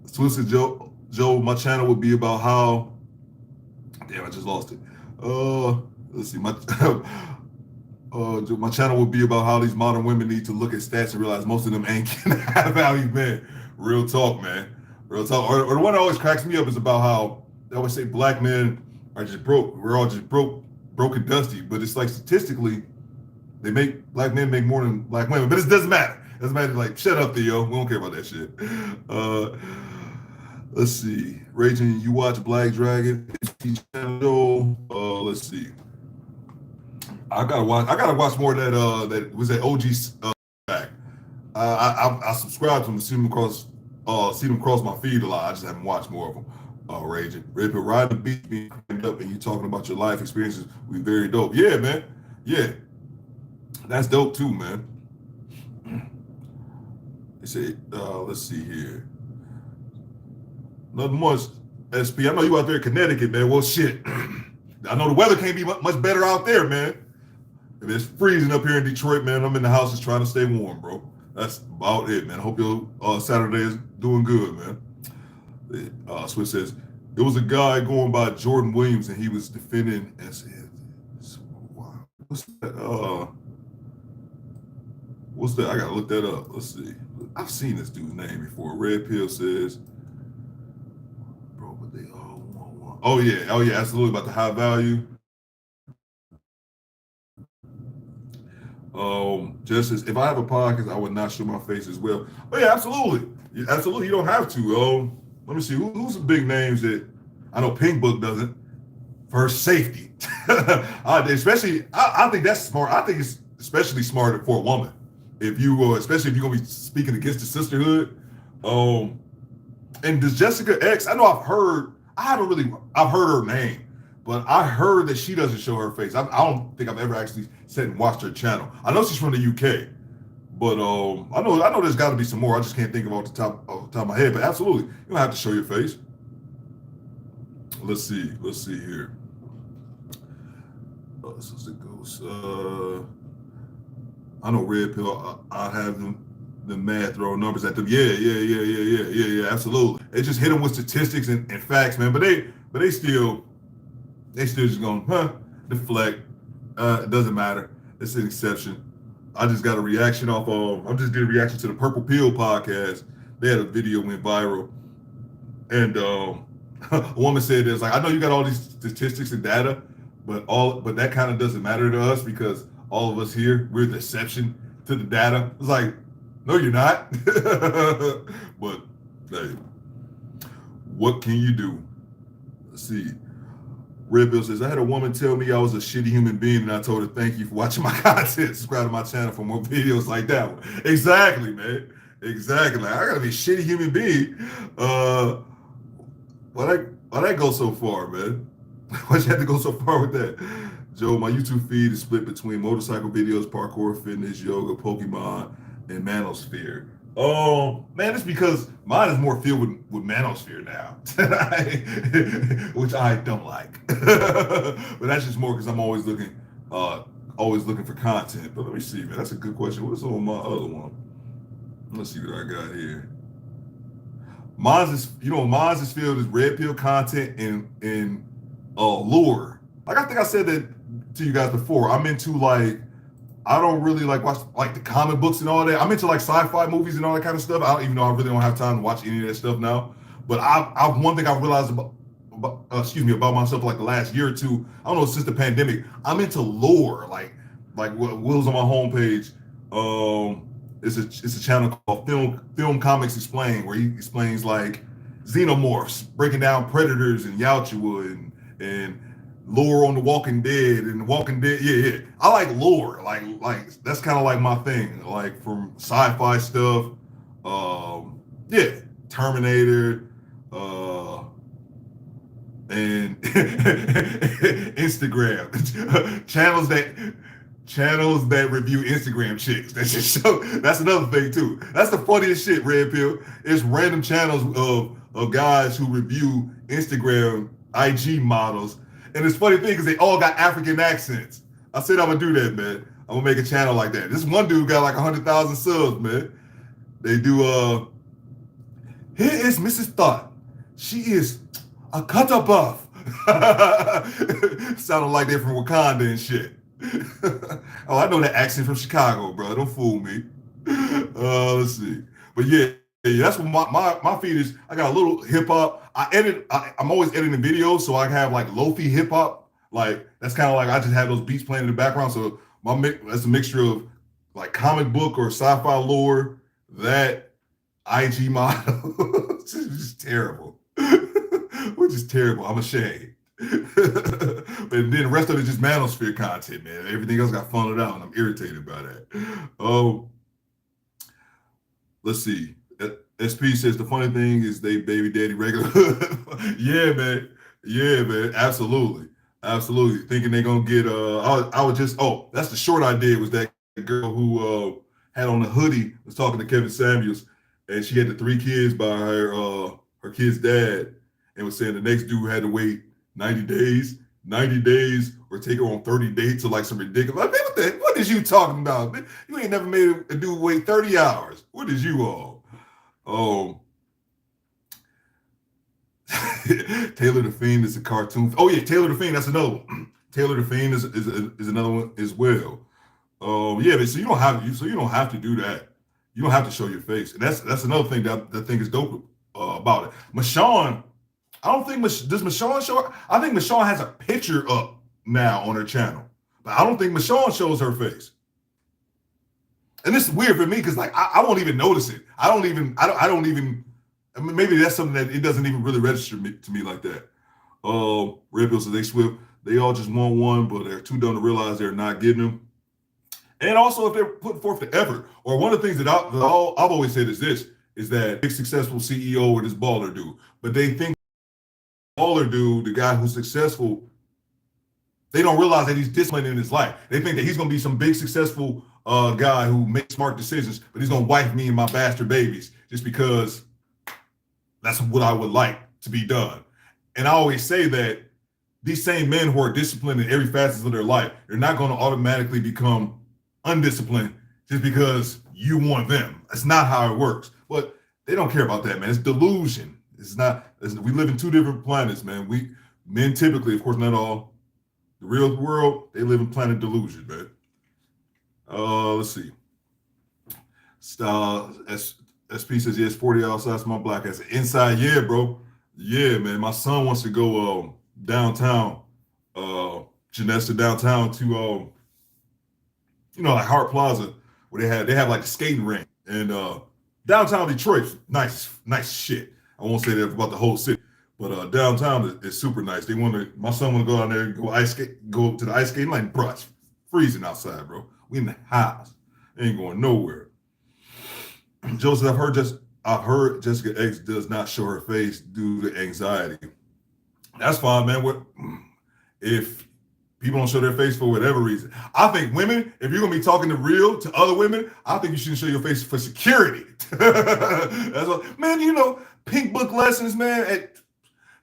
Swiss and Joe, my channel would be about how. Damn, I just lost it. Let's see. My channel would be about how these modern women need to look at stats and realize most of them ain't gonna have value, man. Real talk, man. Real talk. Or the one that always cracks me up is about how they always say black men are just broke. We're all just broke and dusty. But it's like statistically, black men make more than black women, but it doesn't matter. It doesn't matter. Like, shut up, Theo. We don't care about that shit. Uh, let's see. Raging, you watch Black Dragon? Let's see. I gotta watch more of that. That was that OG back. I subscribe to them to see them cross my feed a lot. I just haven't watched more of them. Raging, Red Pill, Ride the Beach, being cranked up, and you talking about your life experiences. We very dope. Yeah, man. Yeah, that's dope too, man. They say, let's see here. Nothing much, SP. I know you out there in Connecticut, man. Well, shit. I know the weather can't be much better out there, man. If it's freezing up here in Detroit, man, I'm in the house just trying to stay warm, bro. That's about it, man. I hope your Saturday is doing good, man. Swiss says, it was a guy going by Jordan Williams, and he was defending and said, what's that? What's that? I gotta look that up. Let's see. I've seen this dude's name before. Red Pill says, bro, but they all want. Oh yeah, absolutely, about the high value. Justice, if I have a podcast, I would not show my face as well. Oh yeah, absolutely. Absolutely, you don't have to. Let me see, who's the big names that I know Pink Book doesn't. First safety. I think that's smart. I think it's especially smart for a woman. If you, especially if you're gonna be speaking against the sisterhood. And does Jessica X, I've heard her name, but I heard that she doesn't show her face. I don't think I've ever actually sat and watched her channel. I know she's from the UK, but I know there's got to be some more. I just can't think of off the top of my head. But absolutely, you don't have to show your face. Let's see here. So it goes. I know Red Pill. I have the math throw numbers at them. Yeah. Absolutely. It just hit them with statistics and facts, man. But they still just going, deflect. It doesn't matter. It's an exception. I just got a reaction off of. I'm just doing a reaction to the Purple Pill podcast. They had a video went viral, and a woman said, "There's like, I know you got all these statistics and data, but that kind of doesn't matter to us because all of us here, we're the exception to the data." It's like, no, you're not. But hey, what can you do? Let's see. Red Bill says, I had a woman tell me I was a shitty human being, and I told her, thank you for watching my content. Subscribe to my channel for more videos like that one. Exactly, man. Exactly. Like, I gotta be a shitty human being. Why that go so far, man? Why'd you have to go so far with that? Joe, my YouTube feed is split between motorcycle videos, parkour, fitness, yoga, Pokemon, and Manosphere. Man, it's because mine is more filled with Manosphere now, which I don't like. But that's just more because I'm always looking for content. But let me see, man. That's a good question. What's on my other one? Let's see what I got here. Mine's is filled with Red Pill content and lore. Like I think I said that to you guys before. I'm into I don't really watch the comic books and all that. I'm into sci-fi movies and all that kind of stuff. I really don't have time to watch any of that stuff now. But one thing I've realized about myself the last year or two, I don't know, since the pandemic, I'm into lore. Like what Will's on my homepage. It's a channel called Film Comics Explained, where he explains xenomorphs, breaking down predators and Yautja and lore on The Walking Dead and Walking Dead. Yeah. I like lore. Like that's kind of my thing. From sci-fi stuff. Terminator. And Instagram channels that review Instagram chicks. That's another thing too. That's the funniest shit, Red Pill. It's random channels of guys who review Instagram IG models. And it's funny thing because they all got African accents. I said I'm gonna do that, man. I'm gonna make a channel like that. This one dude got 100,000 subs, man. They do here is Mrs. Thought. She is a cutter buff. Sounding like they're from Wakanda and shit. Oh, I know that accent from Chicago, bro. Don't fool me. Let's see. But yeah, that's what my feed is. I got a little hip hop. I'm always editing videos, so I have lofi hip hop. That's kind of I just have those beats playing in the background. So That's a mixture of like comic book or sci-fi lore, that IG model, which is just terrible. Which is terrible. I'm ashamed. But then the rest of it is just manosphere content, man. Everything else got funneled out, and I'm irritated by that. Oh, let's see. SP says the funny thing is they baby daddy regular. Yeah, man. Yeah, man. Absolutely. Absolutely. Thinking they're gonna get I was just that's the short I did was that girl who had on a hoodie was talking to Kevin Samuels, and she had the 3 kids by her kid's dad, and was saying the next dude had to wait 90 days, or take her on 30 dates or like some ridiculous. Like, man, what is you talking about? Man, you ain't never made a dude wait 30 hours. What is you all? Taylor the Fiend is a cartoon. Oh yeah, Taylor the Fiend. That's another one. Taylor the Fiend is another one as well. Yeah, but so you don't have to do that. You don't have to show your face, and that's another thing that I think is dope about it. Michonne, I don't think does Michonne show. I think Michonne has a picture up now on her channel, but I don't think Michonne shows her face. And this is weird for me because like I won't even notice it. I don't even. I mean, maybe that's something that it doesn't even really register to me like that. Red Pill says they swift. They all just want one, but they're too dumb to realize they're not getting them. And also, if they're putting forth the effort, or one of the things that I've always said is this: is that big successful CEO or this baller dude, but they think baller dude, the guy who's successful, they don't realize that he's disciplined in his life. They think that he's going to be some big successful guy who makes smart decisions, but he's going to wife me and my bastard babies just because that's what I would like to be done. And I always say that these same men who are disciplined in every facet of their life, they're not going to automatically become undisciplined just because you want them. That's not how it works. But they don't care about that, man. It's delusion. We live in 2 different planets, man. Men typically, of course, not all. The real world, they live in planet delusion, man. Let's see. SP says, yes, 40 outside, small black ass. Inside, yeah, bro. Yeah, man. My son wants to go downtown, Janessa downtown to like Hart Plaza, where they have like the skating rink. And downtown Detroit, nice shit. I won't say that about the whole city, but downtown is super nice. My son want to go down there and go to the ice skating. Like, bro, it's freezing outside, bro. We in the house. Ain't going nowhere. Joseph, I've heard Jessica X does not show her face due to anxiety. That's fine, man. If people don't show their face for whatever reason, I think women, if you're gonna be talking to other women, I think you shouldn't show your face for security. That's what, man. Pink book lessons, man.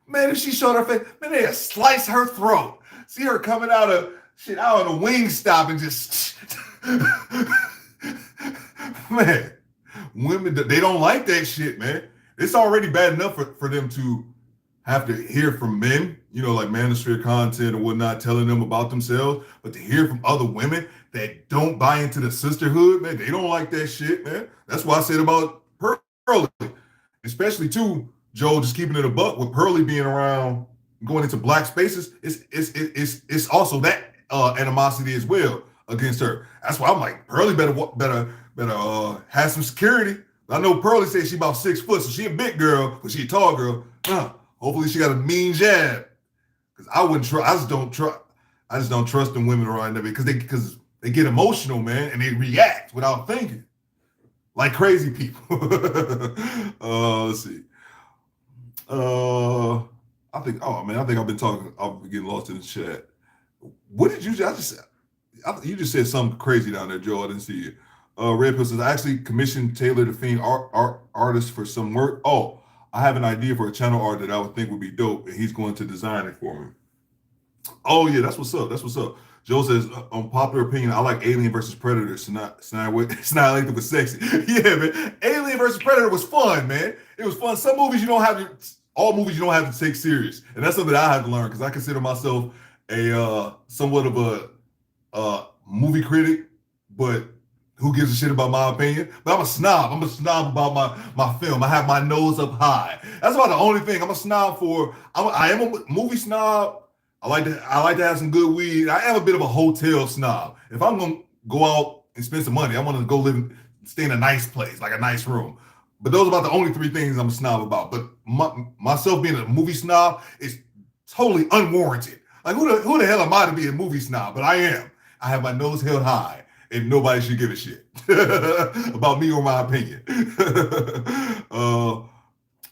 Man, if she showed her face, man, they'd slice her throat. See her coming out of a wing stop and just man. Women, they don't like that shit, man. It's already bad enough for them to have to hear from men, like manosphere content or whatnot, telling them about themselves. But to hear from other women that don't buy into the sisterhood, man, they don't like that shit, man. That's what I said about Pearly. Especially, too, Joe, just keeping it a buck, with Pearly being around, going into black spaces, it's also that animosity as well against her. That's why I'm like, Pearly better have some security. I know Pearly said she about 6 foot, so she a big girl, but she a tall girl. Hopefully she got a mean jab. Because I just don't trust them women around there because they get emotional, man, and they react without thinking. Like crazy people. Let's see. I think I've been getting lost in the chat. What did you just you just said something crazy down there, Joe. I didn't see it. Red Pill says, I actually commissioned Taylor the Fiend artist for some work. Oh, I have an idea for a channel art that I would think would be dope, and he's going to design it for me. Oh yeah, that's what's up. Joe says, on popular opinion, I like Alien versus Predator. It's not like was sexy. Yeah, man. Alien versus Predator was fun, man. It was fun. Some movies all movies you don't have to take serious, and that's something that I had to learn because I consider myself a somewhat of a movie critic, but who gives a shit about my opinion? But I'm a snob. I'm a snob about my film. I have my nose up high. That's about the only thing. I'm a snob I am a movie snob. I like to have some good weed. I am a bit of a hotel snob. If I'm gonna go out and spend some money, I want to go stay in a nice place, like a nice room. But those are about the only three things I'm a snob about. But myself being a movie snob is totally unwarranted. Like who the hell am I to be a movie snob? But I am. I have my nose held high, and nobody should give a shit about me or my opinion.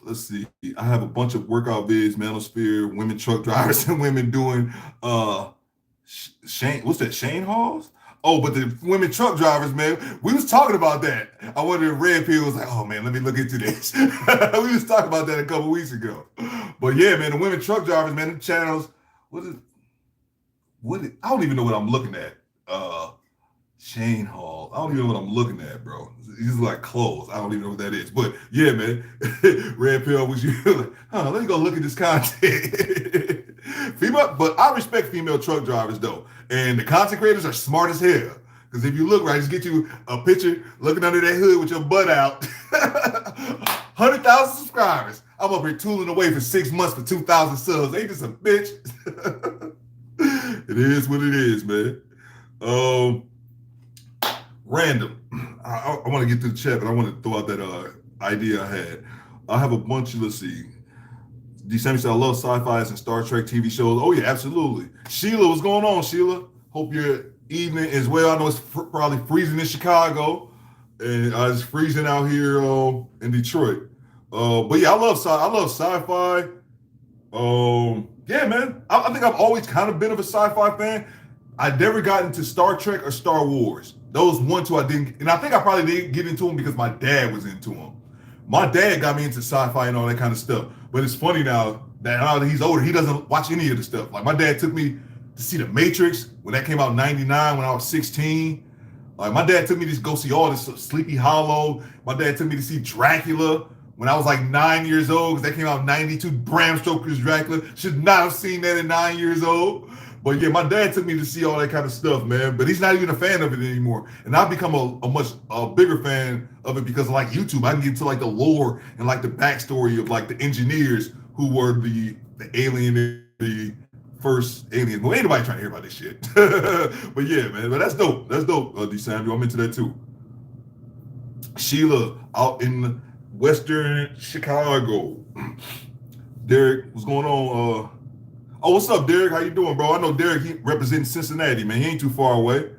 Let's see. I have a bunch of workout vids, manosphere, women truck drivers, and women doing Shane. What's that? Shane Halls? Oh, but the women truck drivers, man, we was talking about that. I wonder if Red Pill was like, oh man, let me look into this. We was talking about that a couple weeks ago. But yeah, man, the women truck drivers, man, the channels. I don't even know what I'm looking at. Shane Hall. I don't even know what I'm looking at, bro. He's like clothes. I don't even know what that is. But yeah, man. Red Pill was you like, let me go look at this content. Female, but I respect female truck drivers though. And the content creators are smart as hell. Because if you look right, just get you a picture looking under that hood with your butt out. 100,000 subscribers. I'm up here tooling away for 6 months for 2,000 subs. Ain't this a bitch? It is what it is, man. Random. I want to get to the chat, but I want to throw out that idea I had. I have a bunch of, let's see. December said, I love sci-fi and Star Trek TV shows. Oh, yeah, absolutely. Sheila, what's going on, Sheila? Hope your evening is well. I know it's probably freezing in Chicago, and it's freezing out here in Detroit. But yeah, I love sci-fi. Yeah, man. I think I've always kind of been of a sci-fi fan. I never got into Star Trek or Star Wars. Those one, two I didn't, and I think I probably didn't get into them because my dad was into them. My dad got me into sci-fi and all that kind of stuff. But it's funny now that he's older, he doesn't watch any of the stuff. Like my dad took me to see The Matrix when that came out in 99 when I was 16. Like my dad took me to go see all this Sleepy Hollow. My dad took me to see Dracula when I was like 9 years old because that came out in 92. Bram Stoker's Dracula. Should not have seen that at 9 years old. But yeah, my dad took me to see all that kind of stuff, man. But he's not even a fan of it anymore. And I've become a much bigger fan of it because of like YouTube. I can get into like the lore and like the backstory of like the engineers who were the alien, the first alien. Well, ain't nobody trying to hear about this shit. But yeah, man. But that's dope. That's dope, DeSandro. I'm into that too. Sheila out in Western Chicago. Derek, what's going on? Oh, what's up, Derek? How you doing, bro? I know Derek, he represents Cincinnati, man. He ain't too far away.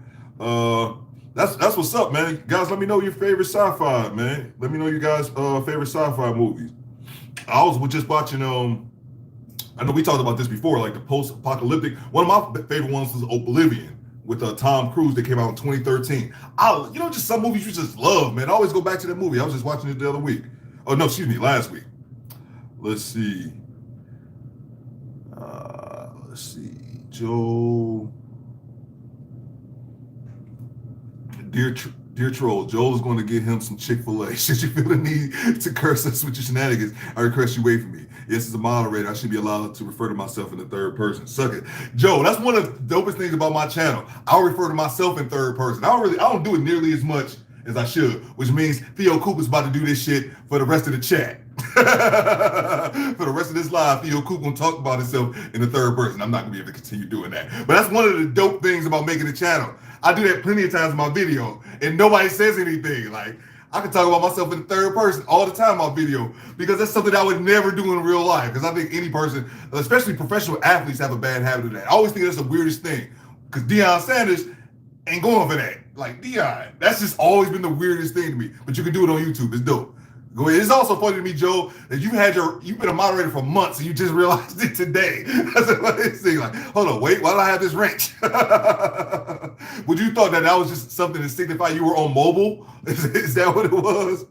That's what's up, man. Guys, let me know your favorite sci-fi, man. Let me know you guys' favorite sci-fi movies. I was just watching, I know we talked about this before, like the post-apocalyptic. One of my favorite ones was Oblivion with Tom Cruise that came out in 2013. Just some movies you just love, man. I always go back to that movie. I was just watching it the other week. Oh, no, excuse me, last week. Let's see. Joe. Dear Troll, Joel's going to get him some Chick-fil-A. Should you feel the need to curse us with your shenanigans, I request you wait for me. Yes, as a moderator, I should be allowed to refer to myself in the third person. Suck it. Joe, that's one of the dopest things about my channel. I'll refer to myself in third person. I don't do it nearly as much as I should, which means Theo Cooper's about to do this shit for the rest of the chat. For the rest of this live, Theo Cooper gonna talk about himself in the third person. I'm not gonna be able to continue doing that. But that's one of the dope things about making a channel. I do that plenty of times in my video, and nobody says anything. Like, I can talk about myself in the third person all the time in my video, because that's something I would never do in real life. Because I think any person, especially professional athletes, have a bad habit of that. I always think that's the weirdest thing. Because Deion Sanders ain't going for that. Like, Deion, that's just always been the weirdest thing to me. But you can do it on YouTube. It's dope. Go ahead. It's also funny to me, Joe, that you've been a moderator for months and you just realized it today. That's what it's like, hold on, wait, why do I have this wrench? Would you thought that was just something to signify you were on mobile? Is that what it was?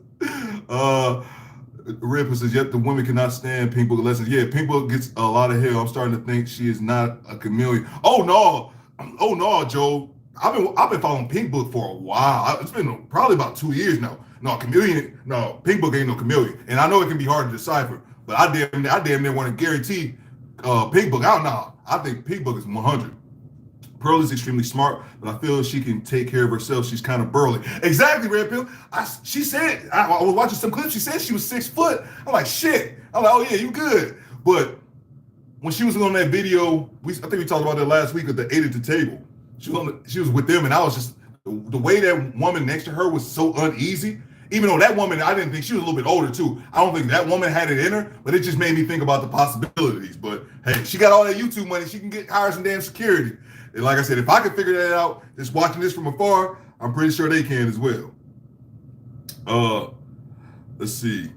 Rip says, yep, the women cannot stand Pink Book lessons. Yeah, Pink Book gets a lot of hell. I'm starting to think she is not a chameleon. Oh no, Joe. I've been following Pink Book for a while. It's been probably about 2 years now. Pink Book ain't no chameleon. And I know it can be hard to decipher, but I damn near want to guarantee Pink Book. I don't know. I think Pink Book is 100. Pearl is extremely smart, but I feel she can take care of herself. She's kind of burly. Exactly, Red Pill. She said, I was watching some clips. She said she was 6 foot. I'm like, shit. I'm like, oh yeah, you good. But when she was on that video, I think we talked about that last week at the 8 at the table. She was with them, and I was just the way that woman next to her was so uneasy. Even though that woman, I didn't think she was a little bit older too. I don't think that woman had it in her, but it just made me think about the possibilities. But hey, she got all that YouTube money. She can hire some damn security. And like I said, if I could figure that out, just watching this from afar, I'm pretty sure they can as well. Let's see.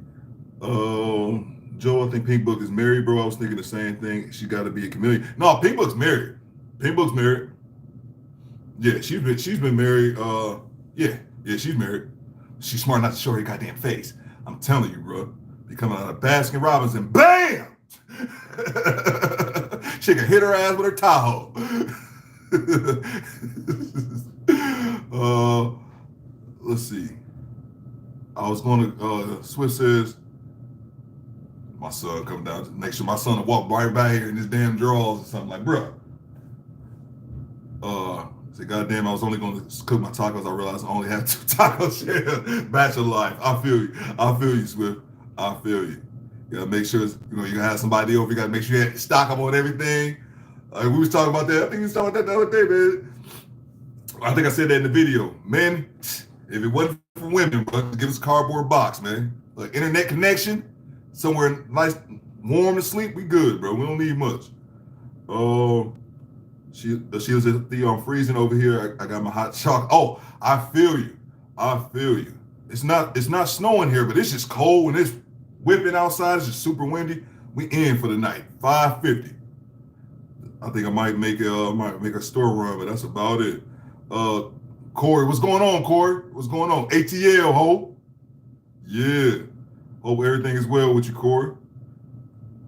Joe, I think Pink Book is married, bro. I was thinking the same thing. She got to be a chameleon. No, Pink Book's married. Pink Book's married. Yeah, she's been married. Yeah, she's married. She's smart not to show her goddamn face. I'm telling you, bro. Be coming out of Baskin Robbins and bam! She can hit her ass with her Tahoe. Let's see. I was going to, Swift says, my son come down. Make sure my son will walk right by here in his damn drawers or something. Like, bro. Say, goddamn, I was only going to cook my tacos. I realized I only had 2 tacos. Yeah, bachelor life. I feel you, Swift. I feel you. You gotta make sure, you have somebody over. You gotta make sure you stock up on everything. We was talking about that. I think we was talking about that the other day, man. I think I said that in the video. Men, if it wasn't for women, bro, give us a cardboard box, man. Like internet connection, somewhere nice, warm to sleep, we good, bro. We don't need much. She was at Theo, I'm freezing over here. I got my hot chocolate. Oh, I feel you. It's not snowing here, but it's just cold and it's whipping outside. It's just super windy. We in for the night. 5:50. I think I might make a store run, but that's about it. Corey, what's going on, Corey? What's going on? ATL, ho. Yeah. Hope everything is well with you, Corey.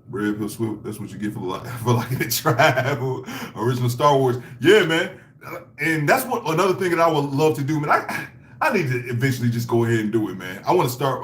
Red Pill Swift, that's what you get for liking to travel. Original Star Wars. Yeah, man. And that's another thing that I would love to do, man. I need to eventually just go ahead and do it, man. I want to start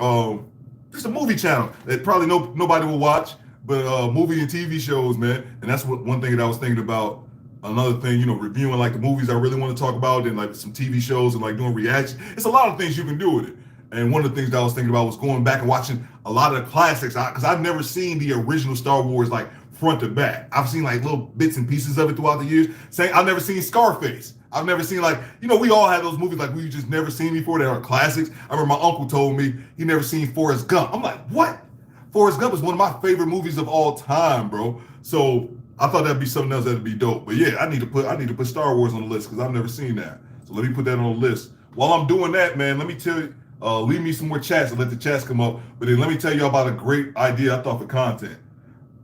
just a movie channel that probably nobody will watch, but movie and TV shows, man. And that's one thing that I was thinking about. Another thing, reviewing like the movies I really want to talk about, and like some TV shows and like doing reactions. It's a lot of things you can do with it. And one of the things that I was thinking about was going back and watching a lot of the classics, because I've never seen the original Star Wars like front to back. I've seen like little bits and pieces of it throughout the years. I've never seen Scarface. I've never seen we all have those movies like we've just never seen before that are classics. I remember my uncle told me he never seen Forrest Gump. I'm like, what? Forrest Gump is one of my favorite movies of all time, bro. So I thought that'd be something else that'd be dope. But yeah, I need to put Star Wars on the list because I've never seen that. So let me put that on the list. While I'm doing that, man, let me tell you, leave me some more chats and let the chats come up. But then let me tell you about a great idea I thought for content.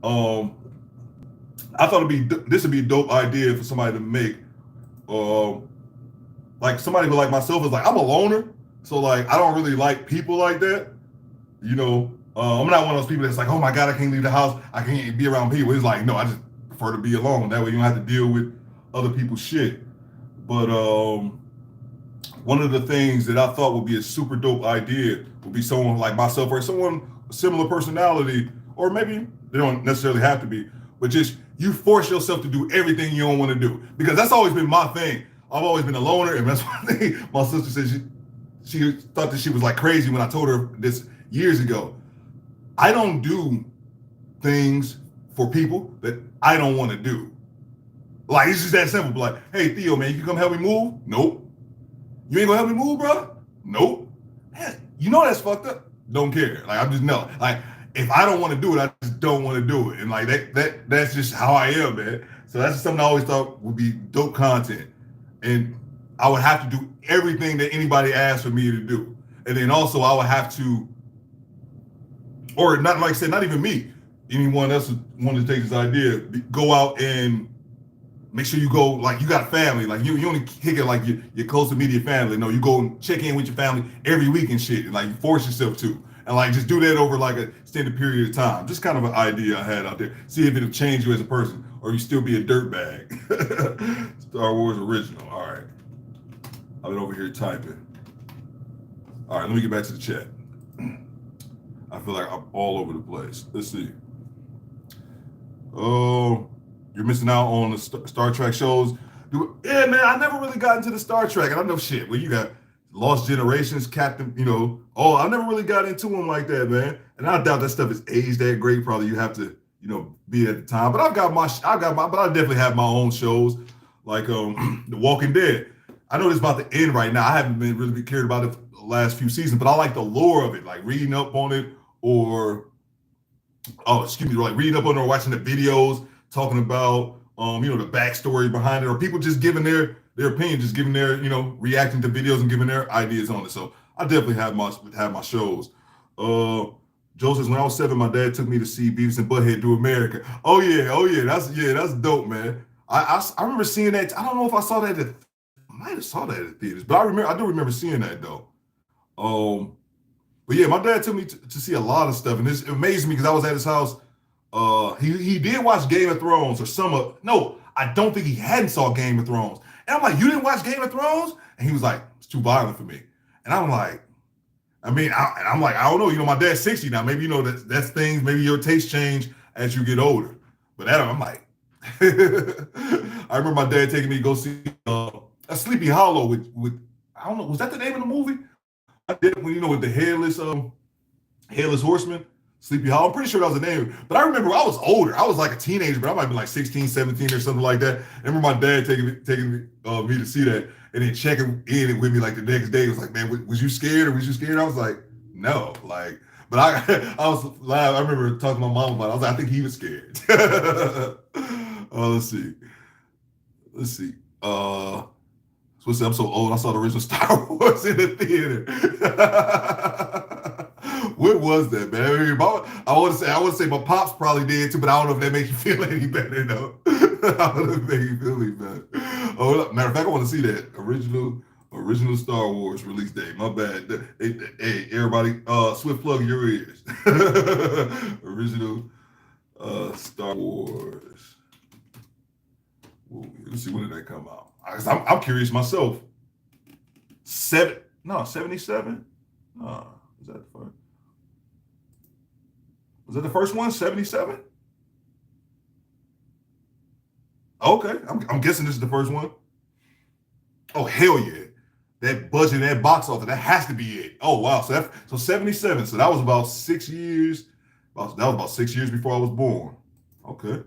I thought this would be a dope idea for somebody to make. Like somebody like myself is like, I'm a loner. So like, I don't really like people like that. I'm not one of those people that's like, oh my God, I can't leave the house. I can't be around people. It's like, no, I just prefer to be alone. That way you don't have to deal with other people's shit. But one of the things that I thought would be a super dope idea would be someone like myself or someone similar personality, or maybe they don't necessarily have to be, but just you force yourself to do everything you don't want to do. Because that's always been my thing. I've always been a loner, and that's one thing my sister said she thought that she was like crazy when I told her this years ago. I don't do things for people that I don't want to do. Like, it's just that simple. Like, hey, Theo, man, you can come help me move? Nope. You ain't gonna help me move, bro? Nope. Man, that's fucked up. Don't care. Like, I'm just no. Like, if I don't want to do it, I just don't want to do it. And like that's just how I am, man. So that's just something I always thought would be dope content. And I would have to do everything that anybody asked for me to do. And then also I would have to, or not, like I said, not even me, anyone else who wanted to take this idea, go out and make sure you go, like you got a family, like you only kick it like your close immediate family. No, you go and check in with your family every week and shit, and like you force yourself to. And like just do that over like a extended period of time. Just kind of an idea I had out there. See if it'll change you as a person, or you still be a dirtbag. Star Wars original. All right. I've been over here typing. All right, let me get back to the chat. I feel like I'm all over the place. Let's see. Oh, you're missing out on the Star Trek shows. Yeah, man, I never really got into the Star Trek. And I know shit. Well, you got Lost Generations, Captain, I never really got into them like that, man. And I doubt that stuff is aged that great. Probably you have to be at the time. But but I definitely have my own shows like The Walking Dead. I know it's about to end right now. I haven't been really cared about it the last few seasons, but I like the lore of it, like reading up on it or like reading up on it or watching the videos talking about the backstory behind it, or people just giving their opinion, just giving their reacting to videos and giving their ideas on it. So I definitely have my shows. Uh, Joe says, when I was 7, my dad took me to see Beavis and Butthead do America. That's dope, man. I remember seeing that. I don't know if I saw that I might have saw that at theaters, but I do remember seeing that though. But yeah, my dad took me to see a lot of stuff, and it amazed me because I was at his house. He did watch Game of Thrones or some of no, I don't think he hadn't saw Game of Thrones. And I'm like, you didn't watch Game of Thrones? And he was like, it's too violent for me. And I'm like, I'm like, I don't know. My dad's 60 now. Maybe that's things. Maybe your taste change as you get older. But I'm like, I remember my dad taking me to go see a Sleepy Hollow with I don't know, was that the name of the movie? I did when with the headless horseman. Sleepy Hollow. I'm pretty sure that was the name. But I remember I was older. I was like a teenager, but I might have been like 16, 17 or something like that. I remember my dad taking me to see that and then checking in with me like the next day. He was like, man, was you scared or was you scared? I was like, no. But I was loud. I remember talking to my mom about it. I was like, I think he was scared. Let's see. I'm so old. I saw the original Star Wars in the theater. What was that, man? I want to say my pops probably did too, but I don't know if that makes you feel any better though. I don't know if it makes you feel any better. Oh, matter of fact, I want to see that original Star Wars release date. My bad. Hey, everybody, swift plug your ears. Original Star Wars movie. Let's see, when did that come out? I'm curious myself. 77? Is that the first? Was that the first one? 77? Okay, I'm guessing this is the first one. Oh, hell yeah. That budget, that box office, that has to be it. Oh, wow. So 77. So that was about 6 years. That was about 6 years before I was born. Okay.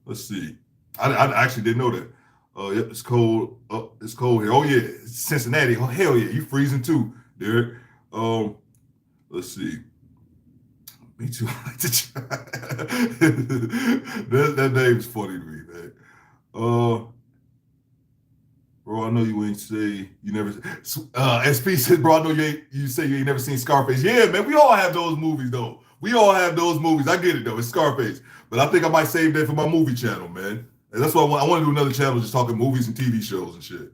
Let's see. I actually didn't know that. Yep, it's cold. It's cold here. Oh yeah, it's Cincinnati. Oh hell yeah, you freezing too, Derek. Let's see. Me too. that name's funny to me, man. Bro, I know you ain't say you never. SP said, bro, I know you say you ain't never seen Scarface. Yeah, man, we all have those movies though. We all have those movies. I get it though. It's Scarface, but I think I might save that for my movie channel, man. And that's why I want to do another channel just talking movies and TV shows and shit.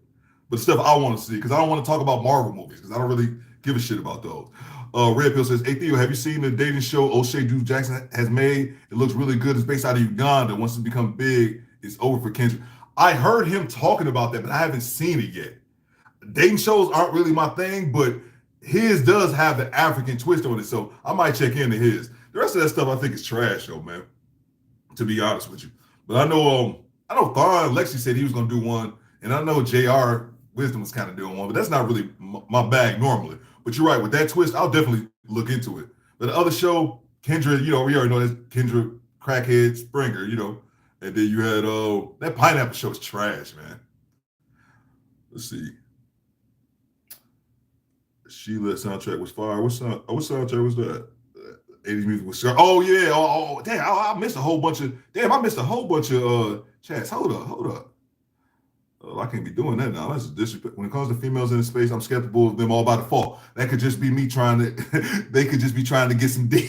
But stuff I want to see, because I don't want to talk about Marvel movies, because I don't really give a shit about those. Red Pill says, hey Theo, have you seen the dating show O'Shea Duke Jackson has made? It looks really good. It's based out of Uganda. Once it becomes big, it's over for Kendrick. I heard him talking about that, but I haven't seen it yet. Dating shows aren't really my thing, but his does have the African twist on it, so I might check into his. The rest of that stuff I think is trash, though, man, to be honest with you. But I know Thon Lexi said he was going to do one, and I know JR Wisdom was kind of doing one, but that's not really my bag normally. But you're right, with that twist, I'll definitely look into it. But the other show, Kendra, we already know that's Kendra Crackhead Springer, and then you had that Pineapple show is trash, man. Let's see. Sheila soundtrack was fire. What soundtrack was that? 80s music was sharp. Oh yeah. Oh damn. I missed a whole bunch of chats. Hold up. I can't be doing that now. That's disrespect. When it comes to females in space, I'm skeptical of them all by default. That could just be me trying to. They could just be trying to get some D.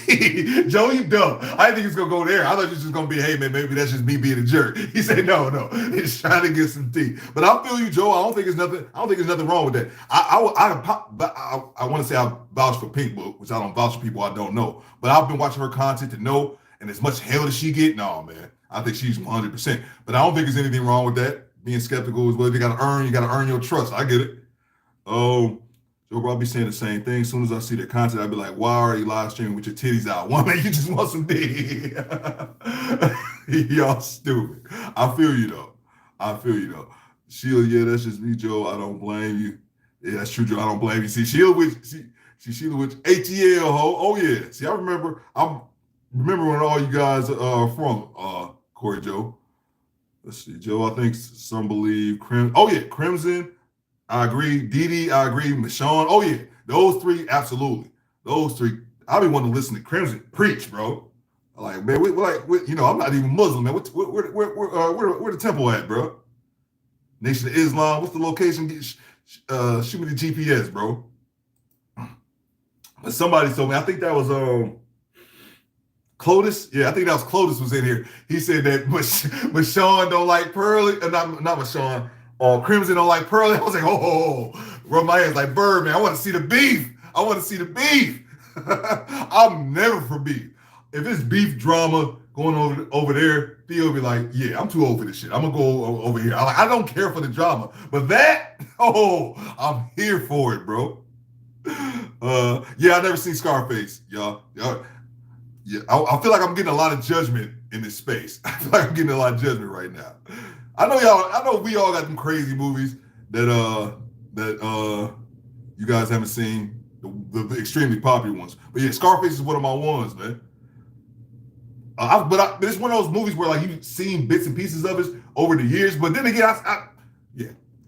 Joe, you dumb. I didn't think it's gonna go there. I thought it was just gonna be, hey man, maybe that's just me being a jerk. He said, no, it's trying to get some D. But I feel you, Joe. I don't think there's nothing wrong with that. I want to say I vouch for Pink Book, which I don't vouch for people I don't know. But I've been watching her content to know, and as much hell as she get, no man, I think she's 100%. But I don't think there's anything wrong with that. Being skeptical is what you gotta earn your trust. I get it. Joe Rob be saying the same thing. As soon as I see the content, I'd be like, why are you live streaming with your titties out? Why, man, you just want some D? Y'all stupid. I feel you though. Sheila, yeah, that's just me, Joe. I don't blame you. Yeah, that's true, Joe. I don't blame you. See, Sheila with ATL, ho. Oh yeah. See, I remember remembering all you guys are from, Corey Joe. Let's see, Joe. I think some believe Crimson. Oh yeah, Crimson. I agree. Didi, I agree. Michonne. Oh yeah, those three, absolutely. Those three. I be wanting to listen to Crimson preach, bro. Like man, I'm not even Muslim, man. Where the temple at, bro? Nation of Islam. What's the location? Shoot me the GPS, bro. But somebody told me. I think that was Clotis. Yeah, I think that was Clotis was in here. He said that Michonne don't like Pearly. Not Michonne. Crimson don't like Pearly. I was like, oh, rub my hands like Bird, man. I want to see the beef. I want to see the beef. I'm never for beef. If it's beef drama going over there, Theo will be like, yeah, I'm too old for this shit. I'm gonna go over here. I don't care for the drama, but that, I'm here for it, bro. Yeah, I never seen Scarface, y'all. Yeah, I feel like I'm getting a lot of judgment in this space. I feel like I'm getting a lot of judgment right now. I know we all got them crazy movies that you guys haven't seen, the extremely popular ones. But yeah, Scarface is one of my ones, man. But it's one of those movies where like you've seen bits and pieces of it over the years. But then again,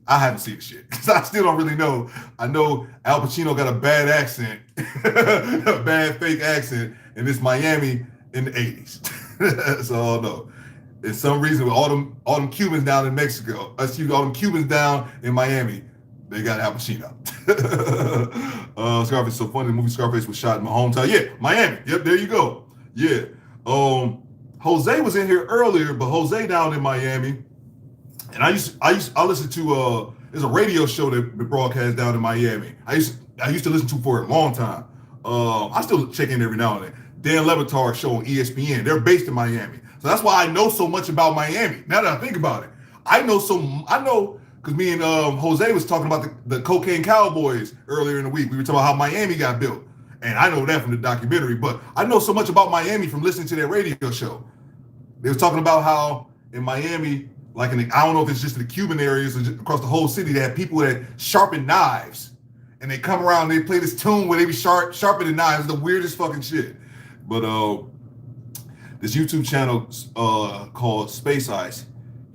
I haven't seen the shit because I still don't really know. I know Al Pacino got a bad accent, a bad fake accent, and it's Miami in the 80s. That's all I know. There's some reason with all them Cubans down in Mexico, all them Cubans down in Miami, they got Al Pacino. Scarface is so funny. The movie Scarface was shot in my hometown. Yeah, Miami. Yep, there you go. Yeah. Jose was in here earlier, but Jose down in Miami. And I listened to there's a radio show that broadcast down in Miami. I used to listen to for a long time. I still check in every now and then. Dan Le Batard show on ESPN. They're based in Miami. So that's why I know so much about Miami. Now that I think about it. I know because me and Jose was talking about the Cocaine Cowboys earlier in the week. We were talking about how Miami got built. And I know that from the documentary, but I know so much about Miami from listening to their radio show. They was talking about how in Miami, like I don't know if it's just in the Cuban areas or just across the whole city, they have people that sharpen knives. And they come around and they play this tune where they be sharpening knives. It's the weirdest fucking shit. But this YouTube channel called Space Ice,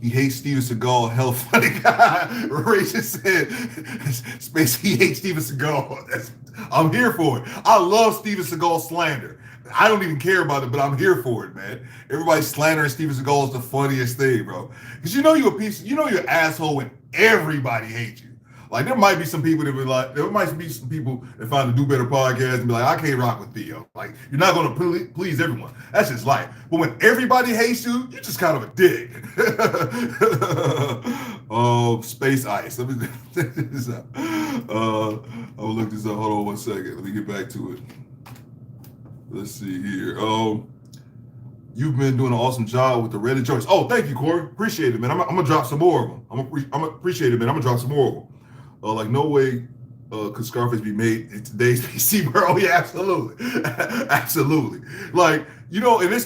he hates Steven Seagal, hell funny guy. Ray just said, he hates Steven Seagal. I'm here for it. I love Steven Seagal slander. I don't even care about it, but I'm here for it, man. Everybody slandering Steven Seagal is the funniest thing, bro. Because you're an asshole when everybody hates you. Like there might be some people that find the Do Better podcast and be like, I can't rock with Theo. Like you're not gonna please everyone. That's just life. But when everybody hates you, you're just kind of a dick. Space Ice. Let me this up. I'll look this up. Hold on one second. Let me get back to it. Let's see here. You've been doing an awesome job with the Reddit jokes. Oh, thank you, Corey. Appreciate it, man. I'm gonna drop some more of them. I'm appreciate it, man. I'm gonna drop some more of them. Like no way could Scarface be made in today's PC world. Oh yeah, absolutely, absolutely. Like and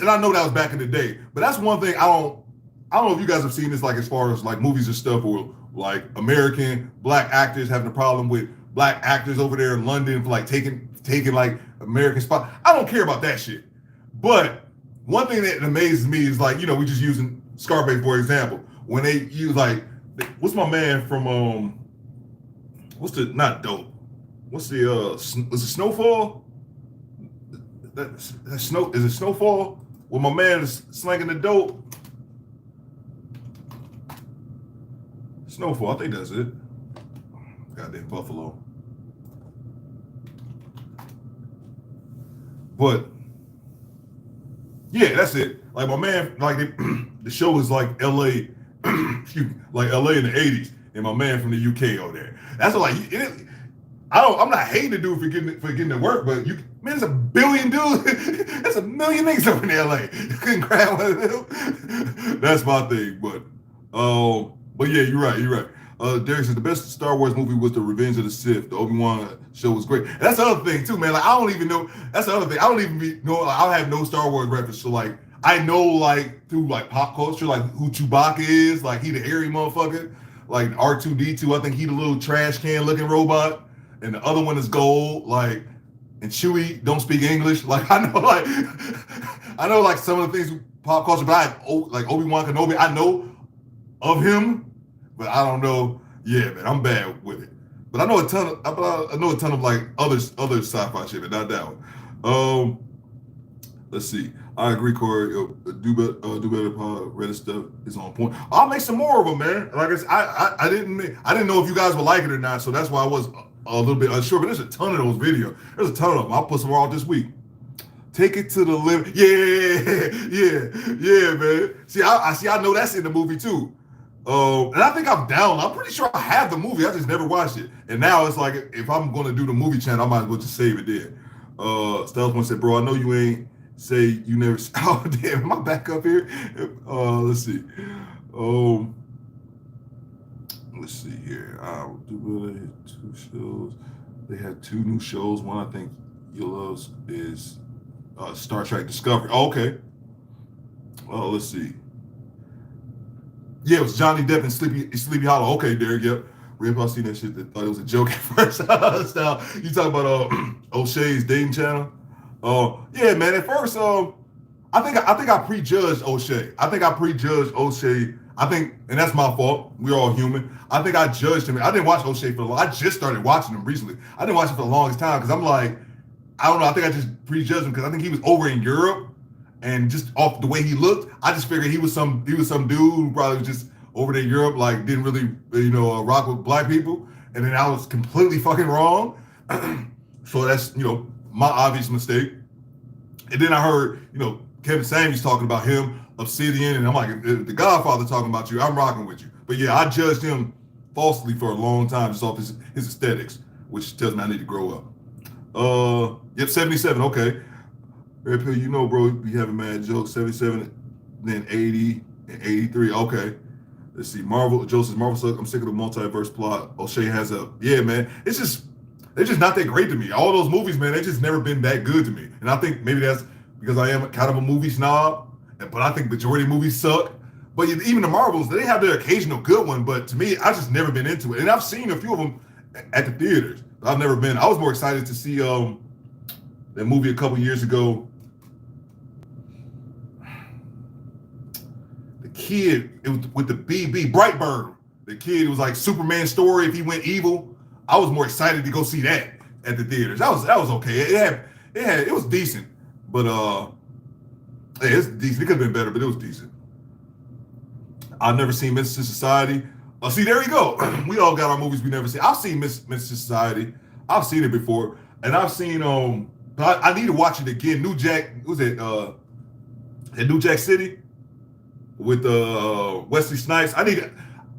I know that was back in the day, but that's one thing I don't know if you guys have seen this, like as far as like movies and stuff, or like American black actors having a problem with black actors over there in London for like taking like American spot. I don't care about that shit. But one thing that amazes me is like, we just using Scarface for example. When they use like, what's my man from what's the not dope? What's the is it Snowfall? That's snow. Is it Snowfall? When my man is slanging the dope. Snowfall, I think that's it. Goddamn Buffalo. But yeah, that's it. Like my man, like the show is like LA, like LA in the 80s, and my man from the UK over there. That's like I'm not hating the dude for getting to work, but there's a billion dudes. There's a million niggas over in LA. You couldn't grab one of them. That's my thing. But yeah, you're right. Derek says the best Star Wars movie was The Revenge of the Sith. The Obi-Wan show was great. And that's the other thing too, man. Like I don't even know. That's the other thing. I don't even know. Like, I have no Star Wars reference. So like I know like through like pop culture, like who Chewbacca is. Like he the hairy motherfucker. Like R2D2. I think he the little trash can looking robot. And the other one is gold. Like and Chewie don't speak English. Like I know, like I know, like some of the things pop culture, but like Obi-Wan Kenobi, I know of him, but I don't know. Yeah, man, I'm bad with it. But I know a ton of like other sci-fi shit, but not that one. Let's see. I agree, Corey. Do better. Reddit stuff is on point. I'll make some more of them, man. Like I didn't know if you guys would like it or not, so that's why I was a little bit unsure. But there's a ton of those videos. There's a ton of them. I'll put some more out this week. Take it to the limit. Yeah, man. See, I know that's in the movie too. And I think I'm down. I'm pretty sure I have the movie. I just never watched it. And now it's like, if I'm going to do the movie channel, I might as well just save it there. Styles one said, bro, I know you ain't say you never. Oh, damn. Am I back up here? Let's see. Let's see here. They had 2 shows. They had 2 new shows. One I think you'll love is Star Trek Discovery. Oh, okay. Let's see. Yeah, it was Johnny Depp and Sleepy Hollow. Okay, Derek, yep. Red Paul seen that shit that thought it was a joke at first. Style. You talk about O'Shea's dating channel? Yeah, man. At first, I think I prejudged O'Shea. I think I prejudged O'Shea. And that's my fault. We're all human. I think I judged him. I didn't watch O'Shea for a long. I just started watching him recently. I didn't watch him for the longest time because I'm like, I don't know. I think I just prejudged him because I think he was over in Europe. And just off the way he looked, I just figured he was some dude who probably was just over there in Europe, like didn't really, rock with black people. And then I was completely fucking wrong. So that's, my obvious mistake. And then I heard, Kevin Samuels talking about him, Obsidian, and I'm like, if The Godfather talking about you, I'm rocking with you. But yeah, I judged him falsely for a long time just off his aesthetics, which tells me I need to grow up. Yep, 77, okay. Red Pill, bro, we having mad jokes. 77, then 80, and 83. Okay. Let's see. Joseph's Marvel suck. I'm sick of the multiverse plot. O'Shea has yeah, man. They're just not that great to me. All those movies, man, they just never been that good to me. And I think maybe that's because I am kind of a movie snob, but I think majority of movies suck. But even the Marvels, they have their occasional good one, but to me, I just never been into it. And I've seen a few of them at the theaters. I've never been. I was more excited to see that movie a couple years ago. Kid, it was with the BB Brightburn. The kid was like Superman's story. If he went evil, I was more excited to go see that at the theaters. That was okay. It was decent, but it's decent. It could have been better, but it was decent. I've never seen Mystery Society. See, there you go. We all got our movies we never seen. I've seen Mystery Society. I've seen it before, and I've seen but I need to watch it again. New Jack, was it at New Jack City? With Wesley Snipes.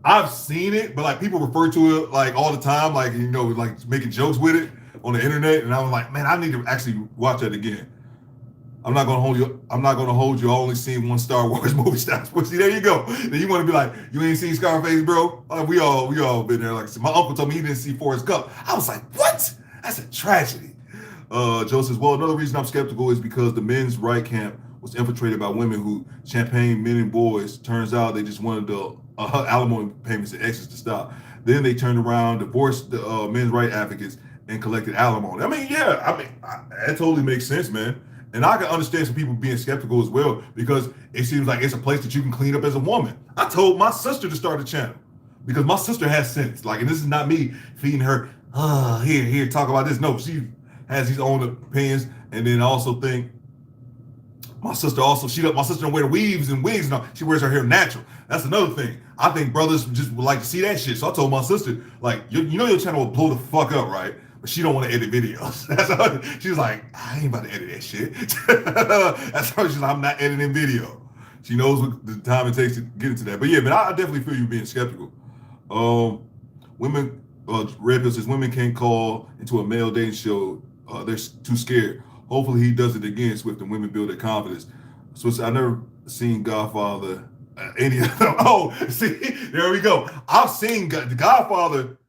I've seen it, but like people refer to it like all the time, like like making jokes with it on the internet, and I was like, man, I need to actually watch that again. I'm not gonna hold you. I only seen one Star Wars movie. See, there you go. Then you want to be like, you ain't seen Scarface, bro? We all been there. Like my uncle told me he didn't see Forrest Gump. I was like, what? That's a tragedy. Joe says, well, another reason I'm skeptical is because the men's right camp was infiltrated by women who champagne men and boys. Turns out they just wanted the alimony payments and exes to stop. Then they turned around, divorced the men's right advocates, and collected alimony. That totally makes sense, man. And I can understand some people being skeptical as well because it seems like it's a place that you can clean up as a woman. I told my sister to start a channel because my sister has sense. Like, and this is not me feeding her, here, talk about this. No, she has these own opinions. And then I also think my sister don't wear weaves and wigs. No, she wears her hair natural. That's another thing. I think brothers just would like to see that shit. So I told my sister, like, your channel will blow the fuck up, right? But she don't want to edit videos. She's like, I ain't about to edit that shit. That's how she's like, I'm not editing video. She knows what the time it takes to get into that. But yeah, I definitely feel you being skeptical. Red Pill says women can't call into a male dating show. They're too scared. Hopefully he does it again, Swift, and women build their confidence. So I never seen Godfather, any of them. Oh, see, there we go. I've seen The Godfather.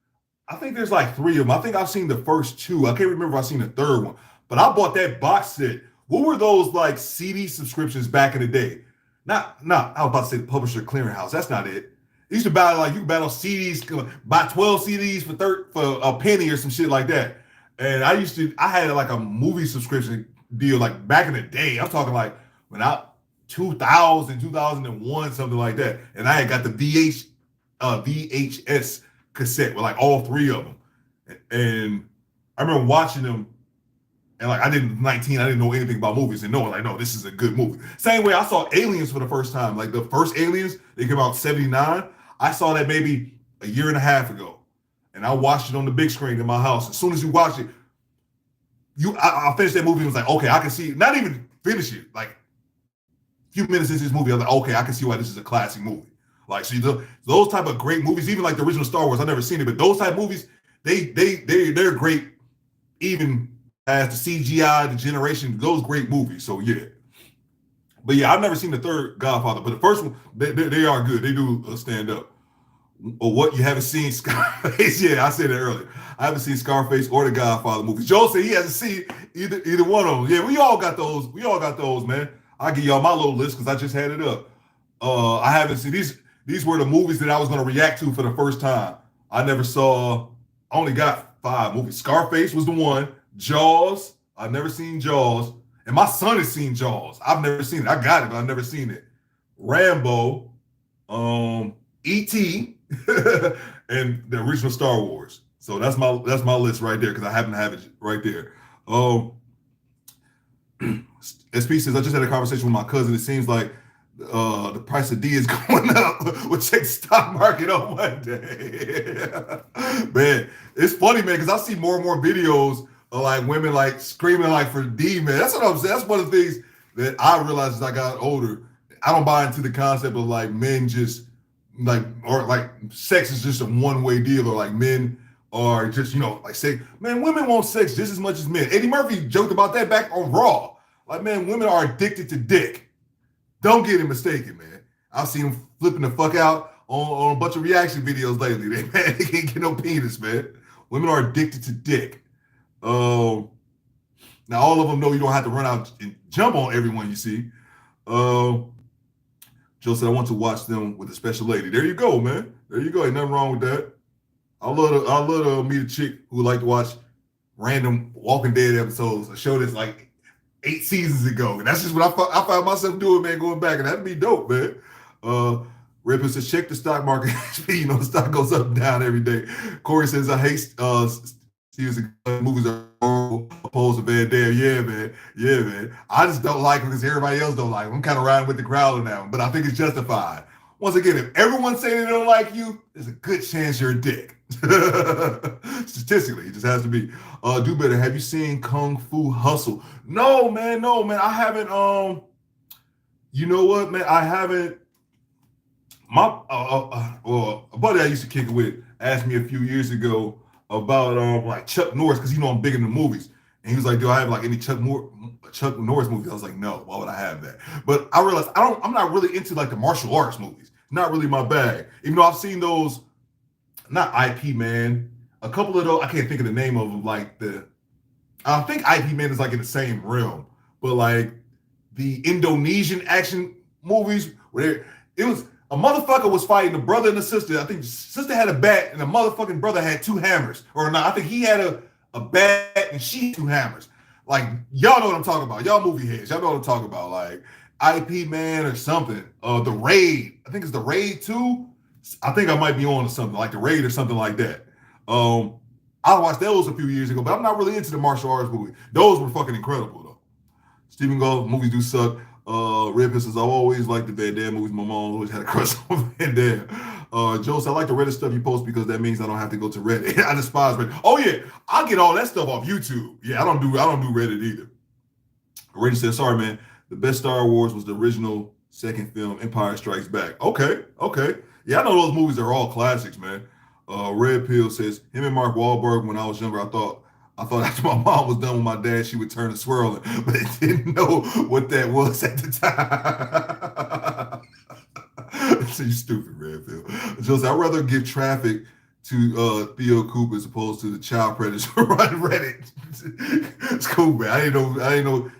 I think there's like 3 of them. I think I've seen the first 2. I can't remember if I've seen the 3rd one. But I bought that box set. What were those like CD subscriptions back in the day? Not. I was about to say the Publisher Clearinghouse. That's not it. You used to buy you could buy those CDs, buy 12 CDs for a penny or some shit like that. And I had like a movie subscription deal like back in the day. I'm talking like when I 2000, 2001, something like that. And I had got the VHS cassette with like all three of them. And I remember watching them, and like I didn't 19, I didn't know anything about movies, and knowing like, no, this is a good movie. Same way I saw Aliens for the first time. Like the first Aliens, they came out in 79. I saw that maybe a year and a half ago. And I watched it on the big screen in my house. As soon as you watch it, I finished that movie and was like, okay, I can see it. Not even finish it. Like a few minutes into this movie, I was like, okay, I can see why this is a classic movie. Like, see, those type of great movies, even like the original Star Wars, I've never seen it, but those type of movies, they're great, even as the CGI, the generation, those great movies. So yeah. But yeah, I've never seen the third Godfather, but the first one, they are good. They do stand up. Or what, you haven't seen Scarface? Yeah, I said it earlier. I haven't seen Scarface or the Godfather movies. Joe said he hasn't seen either one of them. Yeah, we all got those. We all got those, man. I'll give y'all my little list because I just had it up. I haven't seen these. These were the movies that I was going to react to for the first time. I never saw. I only got 5 movies. Scarface was the one. Jaws. I've never seen Jaws, and my son has seen Jaws. I've never seen it. I got it, but I've never seen it. Rambo. E.T. and the original Star Wars. So that's my list right there because I happen to have it right there. SP says I just had a conversation with my cousin. It seems like the price of D is going up. We'll check the stock market on Monday. Man, it's funny, man, because I see more and more videos of like women like screaming like for D, man. That's what I'm saying. That's one of the things that I realized as I got older. I don't buy into the concept of like men just like, or like sex is just a one-way deal, or like men are just, like say, man, women want sex just as much as men. Eddie Murphy joked about that back on Raw. Like, man, women are addicted to dick. Don't get it mistaken, man. I've seen them flipping the fuck out on a bunch of reaction videos lately. They can't get no penis, man. Women are addicted to dick. Now all of them know you don't have to run out and jump on everyone you see. Joe said, I want to watch them with a special lady. There you go, man. There you go. Ain't nothing wrong with that. I love to meet a chick who would like to watch random Walking Dead episodes, a show that's like 8 seasons ago. And that's just what I found myself doing, man, going back. And that'd be dope, man. Ripper says, check the stock market. The stock goes up and down every day. Corey says, I hate Stevenson movies are opposed to Van Damme. Yeah, man. Yeah, man. I just don't like him because everybody else don't like him. I'm kind of riding with the crowd on that one, but I think it's justified. Once again, if everyone's saying they don't like you, there's a good chance you're a dick. Statistically, it just has to be. Do better. Have you seen Kung Fu Hustle? No, man. I haven't. You know what, man? I haven't. My a buddy I used to kick it with asked me a few years ago about like Chuck Norris, because I'm big into movies, and he was like, do I have like any Chuck Norris movies? I was like, no, why would I have that? But I realized I'm not really into like the martial arts movies. Not really my bag, even though I've seen those. Not IP Man, a couple of those, I can't think of the name of them. Like I think IP Man is like in the same realm, but like the Indonesian action movies where it was a motherfucker was fighting the brother and the sister. I think the sister had a bat and the motherfucking brother had 2 hammers. Or not, I think he had a bat and she had 2 hammers. Like, y'all know what I'm talking about. Y'all movie heads. Y'all know what I'm talking about. Like, IP Man or something. The Raid. I think it's The Raid 2. I think I might be on to something, like The Raid or something like that. I watched those a few years ago, but I'm not really into the martial arts movies. Those were fucking incredible, though. Stephen Gold, movies do suck. Red says, I've always liked the Van Damme movies. My mom always had a crush on Van Damme. Joe said, I like the Reddit stuff you post because that means I don't have to go to Reddit. I despise Reddit. Oh yeah, I get all that stuff off YouTube. Yeah, I don't do Reddit either. Reddit says, sorry man, the best Star Wars was the original second film, Empire Strikes Back. Okay. Yeah, I know those movies are all classics, man. Red Pill says, him and Mark Wahlberg, when I was younger, I thought after my mom was done with my dad, she would turn to swirling, but I didn't know what that was at the time. So you stupid, Red Pill. Just, I'd rather give traffic to Theo Cooper as opposed to the child predators who run Reddit. It's cool, man. I ain't know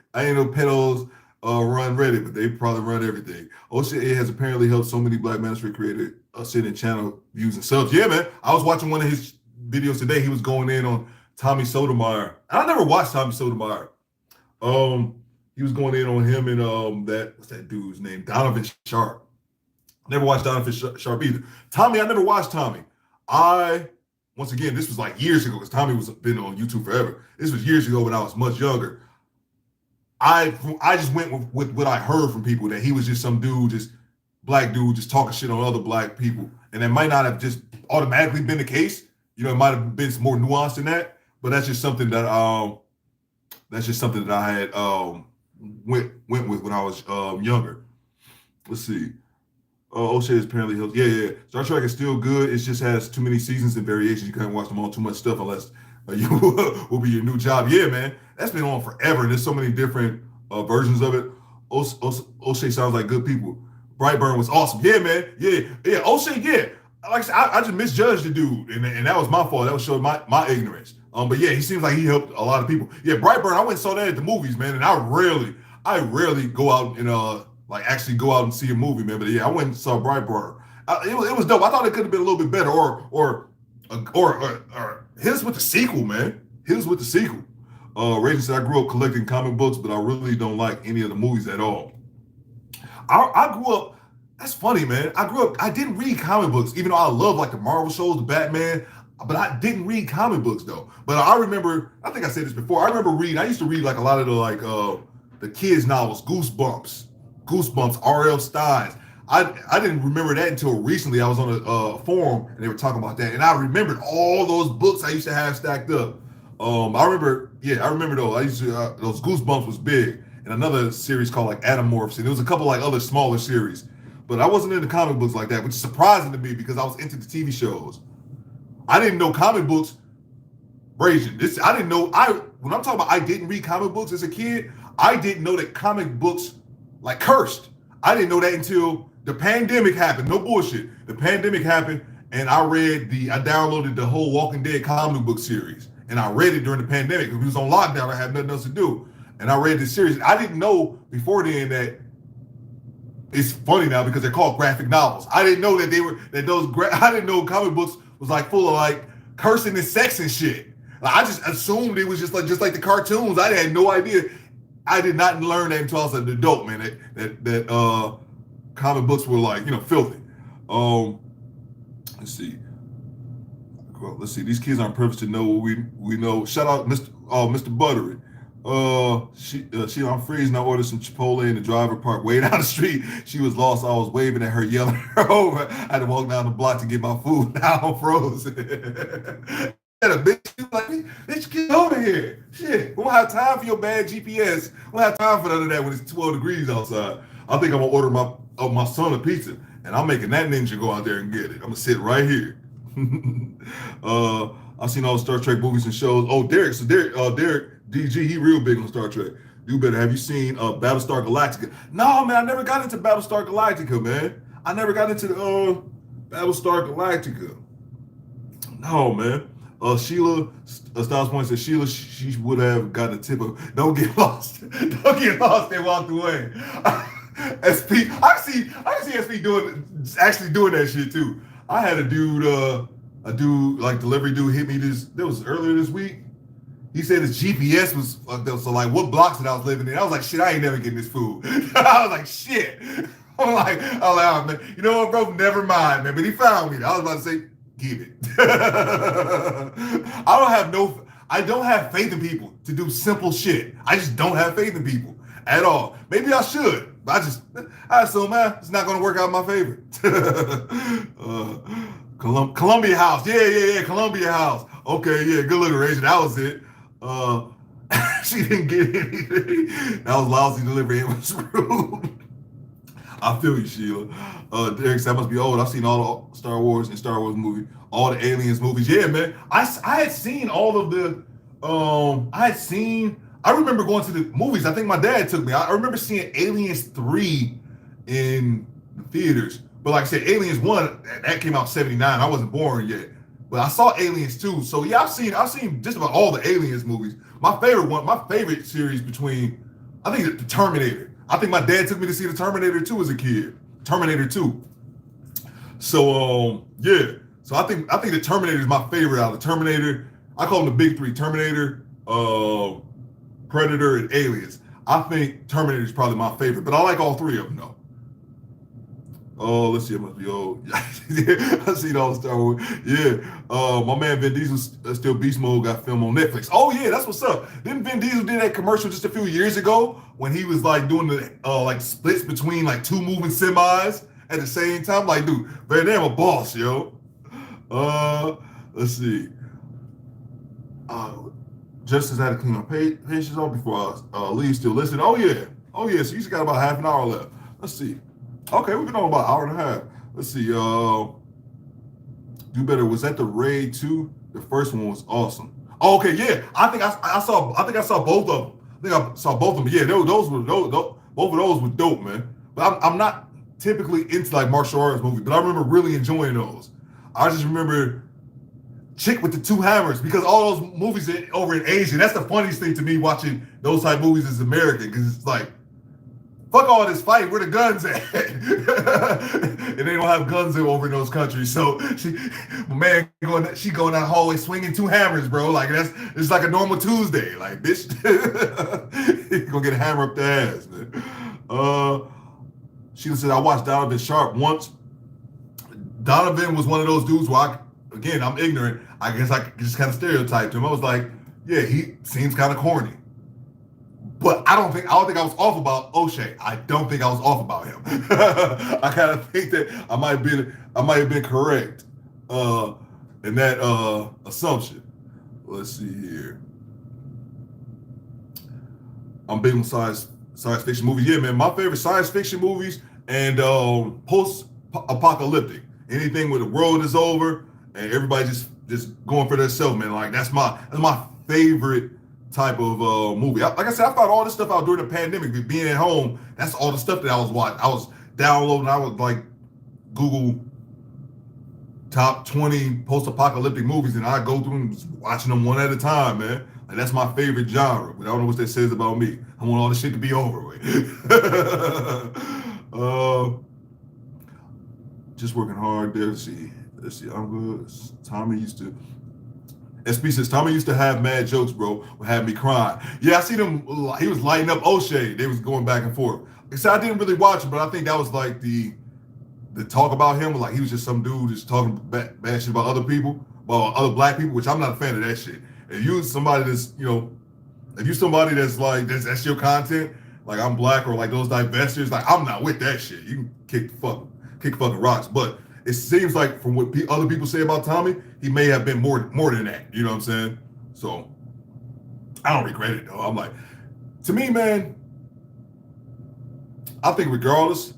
pedos run Reddit, but they probably run everything. OCA has apparently helped so many Black Manosphere creators sit in channel views and subs. Yeah, man. I was watching one of his videos today. He was going in on Tommy Sotomayor. I never watched Tommy Sotomayor. He was going in on him and what's that dude's name? Donovan Sharp. Never watched Donovan Sharp either. Tommy, I never watched Tommy. Once again, this was like years ago because Tommy was been on YouTube forever. This was years ago when I was much younger. I just went with what I heard from people that he was just some dude, just black dude, just talking shit on other black people, and that might not have just automatically been the case. You know, it might have been more nuanced than that. But that's just something that I had went with when I was younger. Let's see. O'Shea is apparently helps. Yeah. Star Trek is still good. It just has too many seasons and variations. You can't watch them all too much stuff unless you will be your new job. Yeah, man. That's been on forever. And there's so many different versions of it. O'Shea sounds like good people. Brightburn was awesome. Yeah, man. Yeah. O'Shea, yeah. Like I said, I just misjudged the dude. And that was my fault. That was showing my ignorance. But yeah, he seems like he helped a lot of people. Yeah, Brightburn, I went and saw that at the movies, man. And I rarely go out and actually go out and see a movie, man. But yeah, I went and saw Brightburn. It was dope. I thought it could have been a little bit better, or his with the sequel, man. His with the sequel. Rachel said, I grew up collecting comic books, but I really don't like any of the movies at all. I grew up. That's funny, man. I didn't read comic books, even though I love like the Marvel shows, the Batman. But I didn't read comic books though. But I remember, I think I said this before. I remember reading. I used to read like a lot of the kids novels, Goosebumps, R.L. Stein's. I didn't remember that until recently. I was on a forum and they were talking about that, and I remembered all those books I used to have stacked up. I remember those. I used to those Goosebumps was big, and another series called like Atomorphs, and there was a couple like other smaller series. But I wasn't into comic books like that, which is surprising to me because I was into the TV shows. I didn't know comic books. Brazian. I didn't know. When I'm talking about I didn't read comic books as a kid, I didn't know that comic books like cursed. I didn't know that until the pandemic happened. No bullshit. The pandemic happened, and I downloaded the whole Walking Dead comic book series, and I read it during the pandemic because we was on lockdown. I had nothing else to do, and I read the series. I didn't know before then that. It's funny now because they're called graphic novels. I didn't know that I didn't know comic books was like full of like cursing and sex and shit. Like, I just assumed it was just like the cartoons. I had no idea. I did not learn that until I was an adult, man. That comic books were like, filthy. Let's see. Well, let's see. These kids aren't privileged to know what we know. Shout out Mr. Buttery. I'm freezing. I ordered some Chipotle in the driver parked way down the street. She was lost. I was waving at her, yelling her over. I had to walk down the block to get my food. Now I'm frozen. And a bitch like, bitch, get over here. Shit, we don't have time for your bad GPS. We don't have time for none of that when it's 12 degrees outside. I think I'm gonna order my son a pizza, and I'm making that ninja go out there and get it. I'm gonna sit right here. I've seen all the Star Trek movies and shows. Oh, Derek DG, he real big on Star Trek. You better. Have you seen Battlestar Galactica? No, man, I never got into Battlestar Galactica, man. I never got into Battlestar Galactica. No, man. Sheila Styles Point said she would have gotten a tip of don't get lost. Don't get lost and walked away. SP, I can see SP doing that shit too. I had a dude like delivery dude hit me that was earlier this week. He said his GPS was fucked up. So like what blocks that I was living in. I was like, shit, I ain't never getting this food. I was like, shit. I'm like, oh man, you know what, bro? Never mind, man. But he found me. I was about to say, give it. I don't have faith in people to do simple shit. I just don't have faith in people at all. Maybe I should, but I assume, man, it's not going to work out in my favor. Columbia House. Yeah, Columbia House. Okay, yeah, good looking Rachel. That was it. She didn't get anything. That was lousy delivery. It was rude. I feel you, Sheila. Derek said, I must be old. I've seen all the Star Wars and Star Wars movies, all the Aliens movies. Yeah, man. I had seen all of the, I remember going to the movies. I think my dad took me. I remember seeing Aliens 3 in the theaters. But like I said, Aliens 1, that came out 79. I wasn't born yet. But I saw Aliens 2. So yeah, I've seen just about all the Aliens movies. My favorite series I think the Terminator. I think my dad took me to see the Terminator 2 as a kid. Terminator 2. So yeah. So I think the Terminator is my favorite out of the Terminator. I call them the big three: Terminator, Predator, and Aliens. I think Terminator is probably my favorite, but I like all three of them though. Oh, let's see. It must be old. I seen all the Star Wars. Yeah. My man Vin Diesel still Beast Mode got filmed on Netflix. Oh yeah, that's what's up. Didn't Vin Diesel did that commercial just a few years ago when he was like doing the like splits between like two moving semis at the same time? Like, dude, Van Damme a boss, yo. Let's see. Justice had to clean up pages on before Lee still listening. Oh yeah. Oh yeah. So you just got about half an hour left. Let's see. Okay, we've been on about an hour and a half. Let's see. Do better. Was that the Raid 2? The first one was awesome. Oh, okay, yeah. I think I saw both of them. I think I saw both of them. Yeah, those were both of those were dope, man. But I'm not typically into like martial arts movies, but I remember really enjoying those. I just remember Chick with the Two Hammers, because all those movies over in Asia, that's the funniest thing to me watching those type movies as American, because it's like, fuck all this fight, where the guns at? And they don't have guns over in those countries. So she going down the hallway swinging two hammers, bro. Like it's like a normal Tuesday. Like, bitch, you gonna get a hammer up the ass, man. She said, I watched Donovan Sharp once. Donovan was one of those dudes where I'm ignorant. I guess I just kind of stereotyped him. I was like, yeah, he seems kind of corny. But I don't think I was off about O'Shea. I don't think I was off about him. I kind of think that I might have been correct in that assumption. Let's see here. I'm big on science fiction movies. Yeah, man, my favorite science fiction movies and post-apocalyptic. Anything where the world is over and everybody just going for themselves, man. Like that's my favorite type of movie. Like I said, I found all this stuff out during the pandemic. Being at home, that's all the stuff that I was watching. I was downloading. I would like Google top 20 post-apocalyptic movies, and I go through and watching them one at a time, man. Like that's my favorite genre. But I don't know what that says about me. I want all this shit to be over with. Just working hard there. Let's see. I'm good. Tommy used to. SB says, Tommy used to have mad jokes, bro, would have me crying. Yeah, I seen him, he was lighting up O'Shea. They was going back and forth. So I didn't really watch it, but I think that was like the talk about him, like he was just some dude just talking bad shit about other people, about other black people, which I'm not a fan of that shit. If you somebody that's, if you somebody that's like, that's your content, like I'm black or like those divestors, like I'm not with that shit. You can kick fucking rocks. But it seems like from what other people say about Tommy, he may have been more than that. You know what I'm saying? So I don't regret it though. I'm like, to me, man, I think regardless,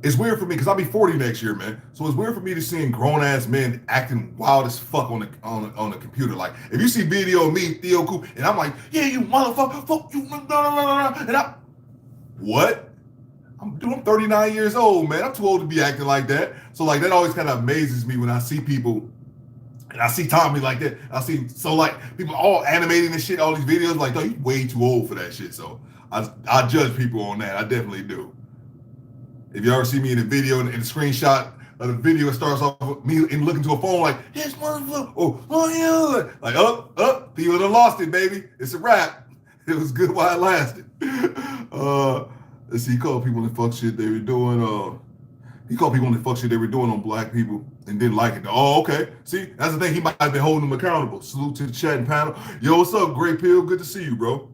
it's weird for me because I'll be 40 next year, man. So it's weird for me to seeing grown ass men acting wild as fuck on the computer. Like if you see video of me, Theo Coop, and I'm like, yeah, you motherfucker, fuck you, blah, blah, blah, blah, and what? I'm 39 years old, man. I'm too old to be acting like that. So like that always kind of amazes me when I see people and I see Tommy like that. I see people all animating and shit, all these videos, like, yo, you way too old for that shit. So I judge people on that. I definitely do. If you ever see me in a video and the screenshot of the video, it starts off with me and looking to a phone like, yes, motherfucker, oh yeah. Like, people done lost it, baby. It's a wrap. It was good while it lasted. Let's see, he called people and fuck shit they were doing. He called people and fuck shit they were doing on black people and didn't like it. Oh, okay. See, that's the thing. He might have been holding them accountable. Salute to the chat and panel. Yo, what's up, Great Pill? Good to see you, bro.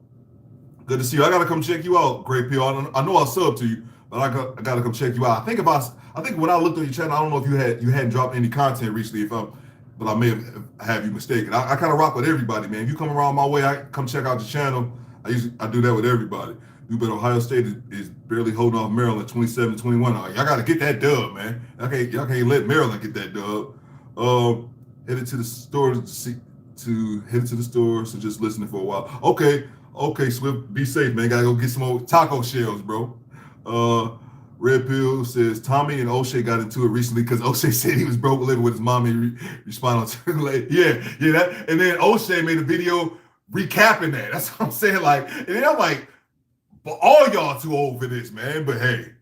Good to see you. I gotta come check you out, Great Pill. I know I'll sub to you, but I gotta come check you out. I think when I looked on your channel, I don't know if you hadn't dropped any content recently, but I may have you mistaken. I kind of rock with everybody, man. If you come around my way, I come check out the channel. I do that with everybody. But Ohio State is barely holding off Maryland 27-21. Y'all got to get that dub, man. Y'all can't let Maryland get that dub. Headed to the store so just listening for a while. Okay, Swift, be safe, man. Gotta go get some more taco shells, bro. Red Pill says Tommy and O'Shea got into it recently because O'Shea said he was broke living with his mom and responded to like, yeah, that. And then O'Shea made a video recapping that. That's what I'm saying. Like, and then I'm like, but all y'all too old for this, man. But hey.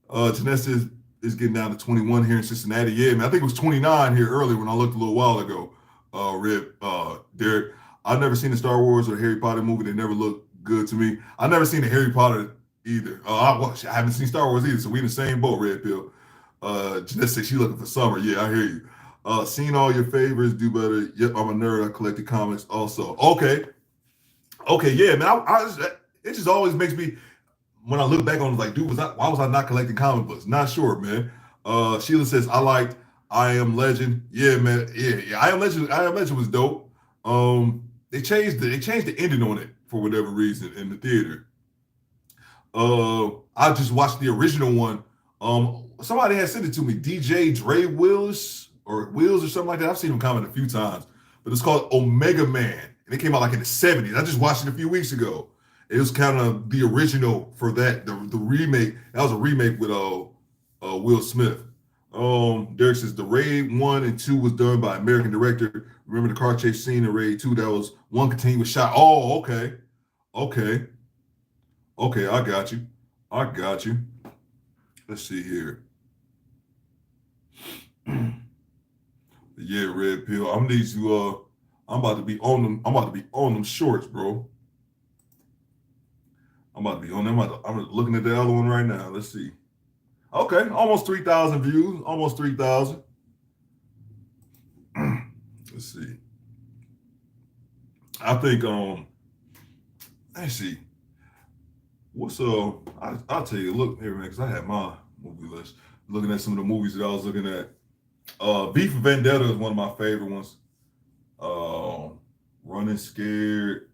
Janessa says, it's getting down to 21 here in Cincinnati. Yeah, man, I think it was 29 here earlier when I looked a little while ago. Derek, I've never seen the Star Wars or Harry Potter movie. They never looked good to me. I've never seen the Harry Potter either. I haven't seen Star Wars either, so we in the same boat, Red Pill. Jeanette said she looking for summer. Yeah, I hear you. Seen all your favorites, do better. Yep, I'm a nerd. I collected comics also. Okay, yeah, man. It just always makes me, when I look back on it, like, dude, why was I not collecting comic books? Not sure, man. Sheila says, I liked I Am Legend. Yeah, man. Yeah. I Am Legend was dope. They changed the ending on it for whatever reason in the theater. I just watched the original one. Somebody had sent it to me, DJ Dre Wills or something like that. I've seen him comment a few times, but it's called Omega Man, and it came out like in the 70s. I just watched it a few weeks ago. It was kind of the original for that. The remake, that was a remake with Will Smith. Derek says the Raid 1 and 2 was done by American director. Remember the car chase scene in Raid 2? That was one continuous shot. Oh, okay. I got you. Let's see here. Yeah, Red Pill. I'm about to be on them. I'm about to be on them shorts, bro. I'm about to be on them. I'm looking at the other one right now. Let's see. Okay, almost 3,000 views. Almost 3,000. Let's see. I think let's see. What's I'll tell you. Look here, man, because I had my movie list. Looking at some of the movies that I was looking at. V for Vendetta is one of my favorite ones. Running Scared,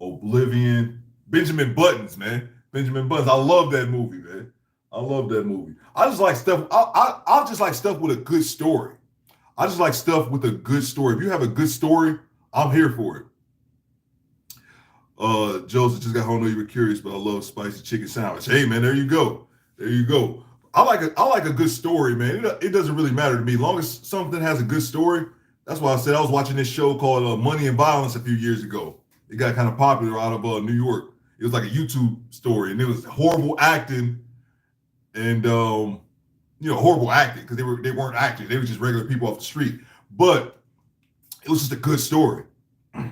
Oblivion, Benjamin Buttons, man. Benjamin Buttons. I love that movie, man. I love that movie. I just like stuff. I just like stuff with a good story. I just like stuff with a good story. If you have a good story, I'm here for it. Joseph just got home. I know you were curious, but I love spicy chicken sandwich. Hey, man, there you go. I like a good story, man. It doesn't really matter to me. As long as something has a good story. That's why I said I was watching this show called Money and Violence a few years ago. It got kind of popular out of New York. It was like a YouTube story, and it was horrible acting, and horrible acting because they weren't acting. They were just regular people off the street. But it was just a good story. Let's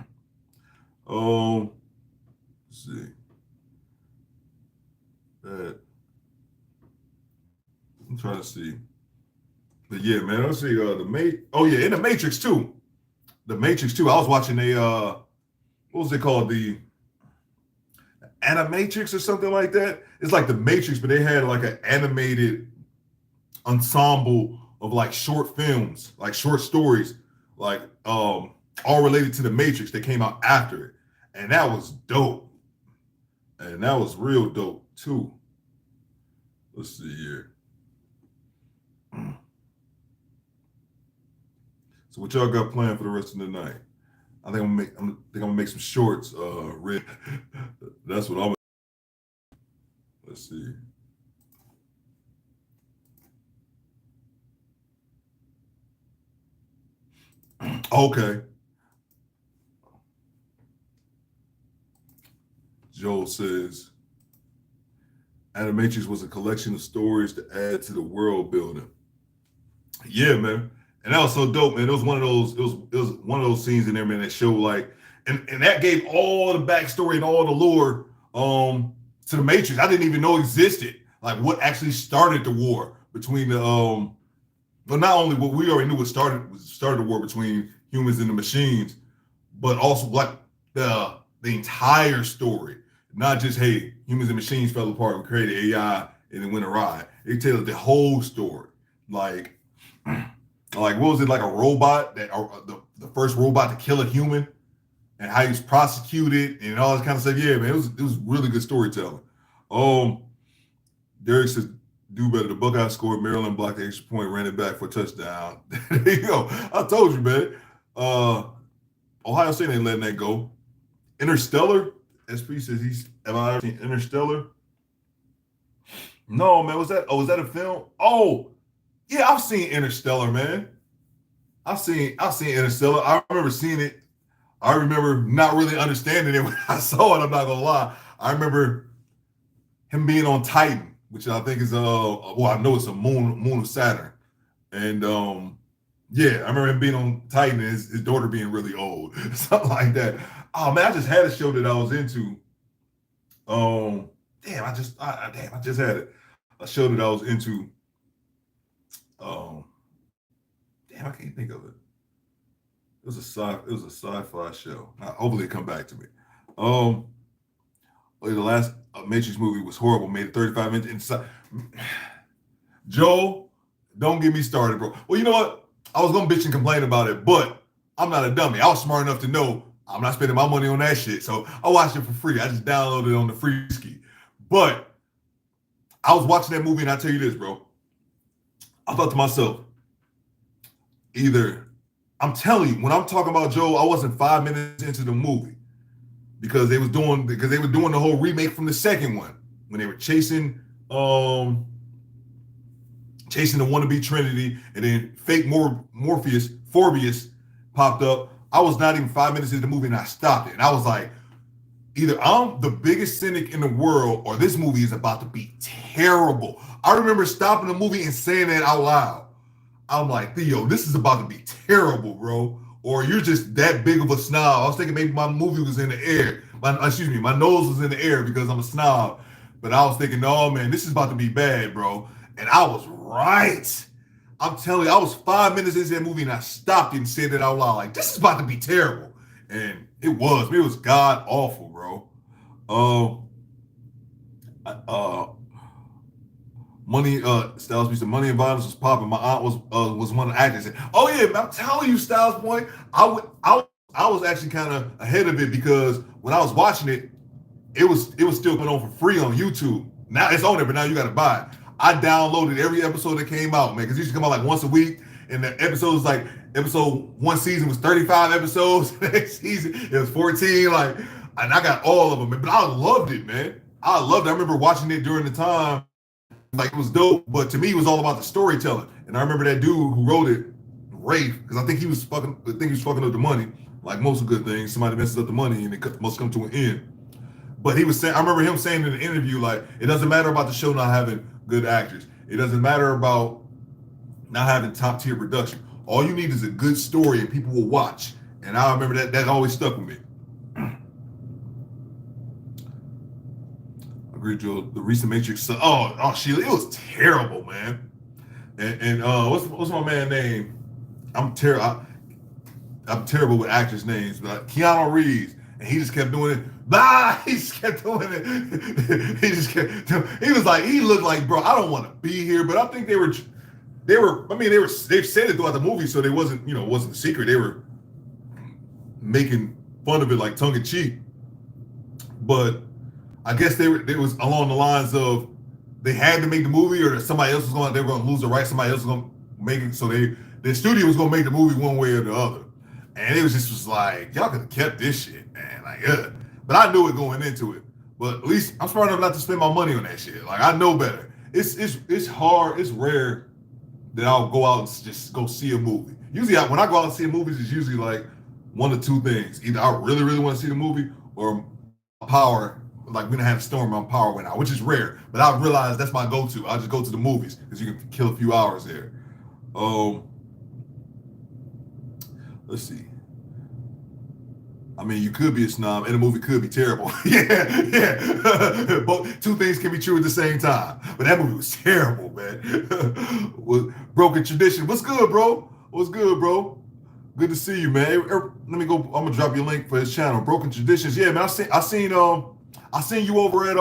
see. I'm trying to see. But yeah, man, let's see. In the Matrix 2. The Matrix 2. I was watching what was it called? The Animatrix or something like that. It's like the Matrix, but they had like an animated ensemble of like short films, like short stories, like all related to the Matrix that came out after it. And that was dope. And that was real dope too. Let's see here. So what y'all got planned for the rest of the night? I think I'm gonna make some shorts, Red. That's what I'm. Let's see. Okay. Joel says, Animatrix was a collection of stories to add to the world building. Yeah, man. And that was so dope, man. It was one of those, it was one of those scenes in there, man, that showed like, and that gave all the backstory and all the lore to the Matrix. I didn't even know existed. Like what actually started the war between the but not only what we already knew what started the war between humans and the machines, but also like the entire story. Not just, hey, humans and machines fell apart, we created AI and it went awry. They tell the whole story. Like what was it, like a robot that the first robot to kill a human and how he was prosecuted and all this kind of stuff. Yeah, man, it was really good storytelling. Derek says, do better. The Buckeyes scored, Maryland blocked the extra point, ran it back for a touchdown. There you go. I told you, man. Ohio State ain't letting that go. Interstellar, SP says have I ever seen Interstellar? No, man, was that a film? Oh, yeah, I've seen Interstellar, man. I've seen Interstellar. I remember seeing it. I remember not really understanding it when I saw it. I'm not gonna lie. I remember him being on Titan which I think is well, I know it's a moon of Saturn. And yeah, I remember him being on Titan and his daughter being really old, something like that. Oh man, I just had a show that I was into. Damn, I just had it. A show that I was into. Um, damn, I can't think of it. It was a sci-fi show. Hopefully, it come back to me. Um, the last Matrix movie was horrible. Made it 35 minutes inside. Joe, don't get me started, bro. Well, you know what? I was gonna bitch and complain about it, but I'm not a dummy. I was smart enough to know I'm not spending my money on that shit. So I watched it for free. I just downloaded it on the free ski. But I was watching that movie, and I tell you this, bro. I thought to myself, either I'm telling you, when I'm talking about Joe, I wasn't 5 minutes into the movie because they were doing the whole remake from the second one when they were chasing the wannabe Trinity, and then fake Morpheus popped up. I was not even 5 minutes into the movie, and I stopped it. And I was like, either I'm the biggest cynic in the world, or this movie is about to be terrible. I remember stopping the movie and saying that out loud. I'm like, Theo, this is about to be terrible, bro. Or you're just that big of a snob. I was thinking maybe my movie was in the air. My nose was in the air because I'm a snob. But I was thinking, no, man, this is about to be bad, bro. And I was right. I'm telling you, I was 5 minutes into that movie and I stopped and said it out loud. Like, this is about to be terrible. And it was god awful, bro. Styles piece of Money and Violence was popping. My aunt was one of the actors. Oh yeah, I'm telling you, Styles Point, I was actually kind of ahead of it because when I was watching it, it was still going on for free on YouTube. Now it's on there, but now you got to buy it. I downloaded every episode that came out, man, because it used to come out like once a week, and the episodes like episode one season was 35 episodes. Next season it was 14. Like, and I got all of them, but I loved it, man. I loved it. I remember watching it during the time. Like, it was dope, but to me, it was all about the storytelling. And I remember that dude who wrote it, Rafe, because I think he was fucking up the money. Like most of good things, somebody messes up the money and it must come to an end. But he was saying, I remember him saying in the interview, like, it doesn't matter about the show not having good actors. It doesn't matter about not having top tier production. All you need is a good story and people will watch. And I remember that always stuck with me. Agreed, Joe. The recent Matrix. Oh, Sheila, it was terrible, man. And what's my man name? I'm terrible with actors' names, but Keanu Reeves, and he just kept doing it. Bah, he just kept doing it. He was like, he looked like, bro, I don't want to be here, but I think they said it throughout the movie, so they wasn't a secret. They were making fun of it like tongue in cheek, but I guess they was along the lines of they had to make the movie, or somebody else they were going to lose the rights. Somebody else was going to make it, so the studio was going to make the movie one way or the other. And it was like, y'all could have kept this shit, man. Like, but I knew it going into it. But at least I'm smart enough not to spend my money on that shit. Like, I know better. It's hard. It's rare that I'll go out and just go see a movie. Usually, when I go out and see movies, it's usually like one of two things: either I really, really want to see the movie, or power. Like, we didn't have a storm, my power went out, which is rare. But I realized that's my go-to. I just go to the movies because you can kill a few hours there. Let's see. I mean, you could be a snob and the movie could be terrible. yeah. Both two things can be true at the same time. But that movie was terrible, man. With Broken Tradition. What's good, bro? What's good, bro? Good to see you, man. Let me go. I'm gonna drop you a link for his channel, Broken Traditions. Yeah, man. I seen you over at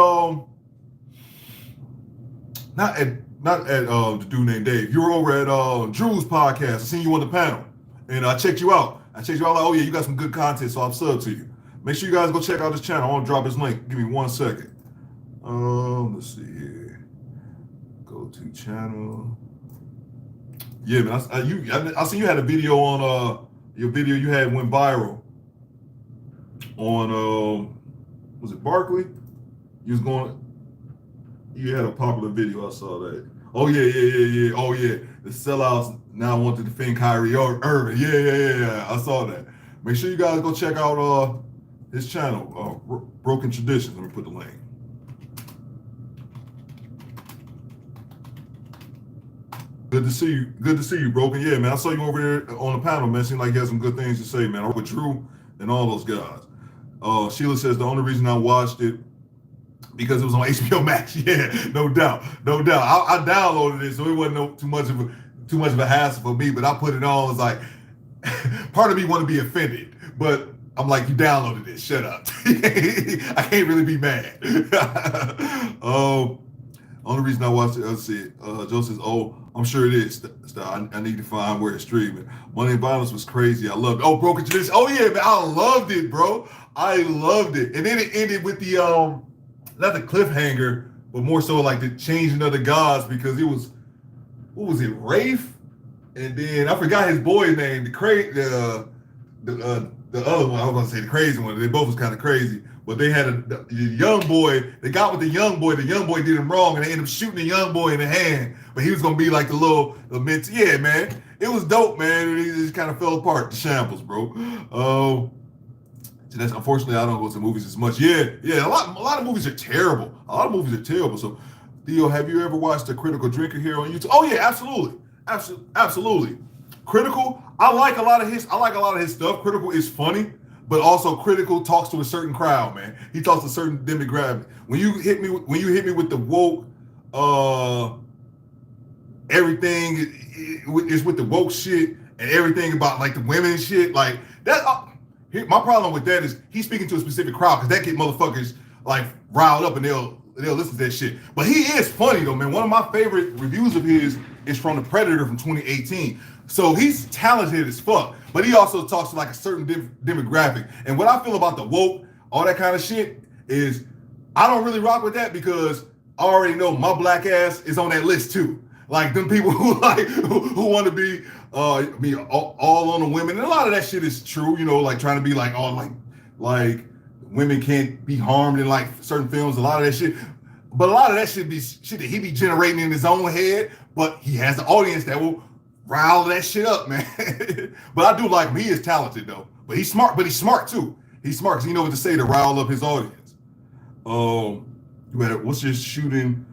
not at the dude named Dave. You were over at Drew's podcast. I seen you on the panel, and I checked you out. Like, oh yeah, you got some good content, so I'm subbed to you. Make sure you guys go check out this channel. I want to drop his link. Give me 1 second. Let's see here. Go to channel. Yeah, man. I seen you had a video on your video you had went viral on was it Barkley? You had a popular video. I saw that. Oh yeah. Oh yeah. The sellouts now want to defend Kyrie Irving. Yeah. I saw that. Make sure you guys go check out his channel, Broken Traditions. Let me put the link. Good to see you. Good to see you, Broken. Yeah, man. I saw you over there on the panel, man. Seemed like you had some good things to say, man. I with Drew and all those guys. Sheila says the only reason I watched it because it was on HBO Max. Yeah, no doubt, no doubt. I downloaded it, so it wasn't too much of a hassle for me. But I put it on. It's like part of me want to be offended, but I'm like, you downloaded it. Shut up. I can't really be mad. Only reason I watched it, let's see. Joe says, "Oh, I'm sure it is. I need to find where it's streaming. Money and Violence was crazy. I loved it. Oh, Broken Tradition. Oh yeah, man, I loved it, bro. I loved it. And then it ended with the not the cliffhanger, but more so like the changing of the gods because it was what was it, Rafe? And then I forgot his boy's name, the other one. I was gonna say the crazy one. They both was kind of crazy, but they had the young boy. They got with the young boy. The young boy did him wrong, and they ended up shooting the young boy in the hand. But he was gonna be like the mentor. Yeah, man, it was dope, man. And it just kind of fell apart. The shambles, bro. So that's unfortunately I don't go to movies as much. Yeah. A lot of movies are terrible. A lot of movies are terrible. So, Theo, have you ever watched The Critical Drinker here on YouTube? Oh yeah, absolutely. Critical, I like a lot of his stuff. Critical is funny, but also Critical talks to a certain crowd, man. He talks to a certain demographic. When you hit me with the woke, everything is with the woke shit and everything about like the women shit, like that. My problem with that is he's speaking to a specific crowd because that get motherfuckers like riled up and they'll listen to that shit. But he is funny though, man. One of my favorite reviews of his is from The Predator from 2018. So he's talented as fuck, but he also talks to like a certain demographic. And what I feel about the woke, all that kind of shit, is I don't really rock with that because I already know my black ass is on that list too. Like them people who want to be all on the women, and a lot of that shit is true. You know, like trying to be like like women can't be harmed in like certain films. A lot of that shit. But a lot of that shit be shit that he be generating in his own head, but he has the audience that will rile that shit up, man. But I do like him. He is talented though. But he's smart too. He's smart because he knows what to say to rile up his audience. What's the shooting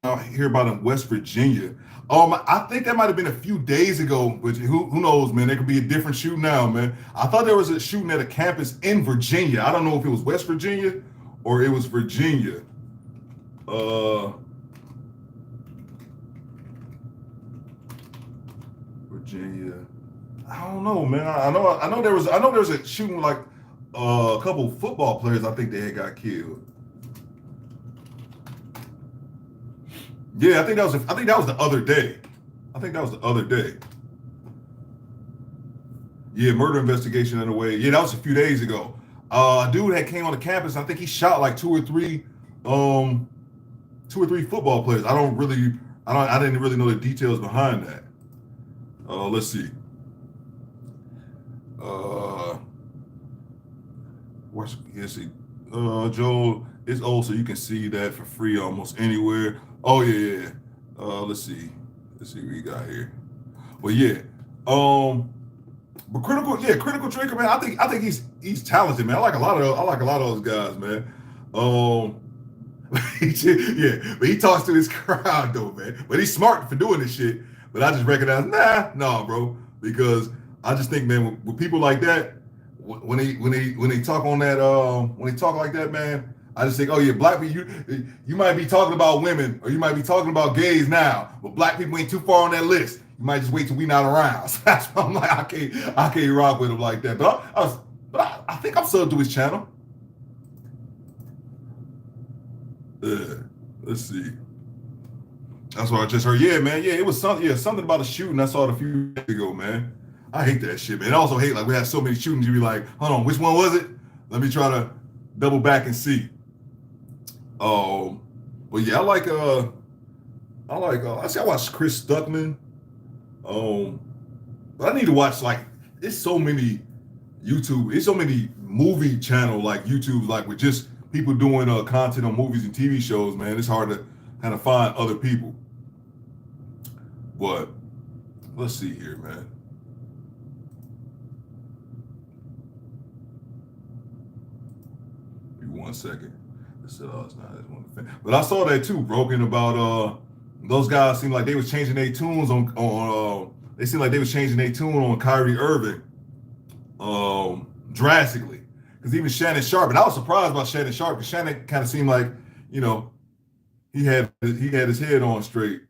out here about in West Virginia? I think that might have been a few days ago, but who knows, man? There could be a different shooting now, man. I thought there was a shooting at a campus in Virginia. I don't know if it was West Virginia or it was Virginia. Virginia. I don't know, man. I know there was a shooting like a couple of football players. I think they had got killed. Yeah, I think that was the other day. Yeah, murder investigation underway. Yeah, that was a few days ago. A dude had came on the campus. I think he shot like two or three football players. I didn't really know the details behind that. Let's see. Let's see. Joel, it's old, so you can see that for free almost anywhere. Oh yeah. Let's see what we got here. Well, yeah. But critical drinker, man. I think he's talented, man. I like a lot of those guys, man. Yeah, but he talks to his crowd though, man. But he's smart for doing this shit. But I just recognize, nah, bro, because I just think, man, with people like that, when they talk on that, when they talk like that, man, I just think, oh yeah, black people, you might be talking about women or you might be talking about gays now, but black people ain't too far on that list. You might just wait till we not around. So that's why I'm like, I can't rock with him like that. But I think I'm subbed to his channel. Let's see. That's what I just heard. Yeah, man. Yeah, it was something about a shooting I saw it a few days ago, man. I hate that shit, man. I also hate like we had so many shootings. You be like, hold on, which one was it? Let me try to double back and see. But yeah, I watched Chris Stuckman. But I need to watch like it's so many movie channel like YouTube like with just people doing content on movies and TV shows, man. It's hard to kind of find other people. But let's see here, man. Give me 1 second. It's not as one thing. But I saw that too, broken about those guys seemed like they was changing their tunes they seemed like they was changing their tune on Kyrie Irving drastically. Because even Shannon Sharp, and I was surprised about Shannon Sharp, because Shannon kind of seemed like, you know, he had his head on straight.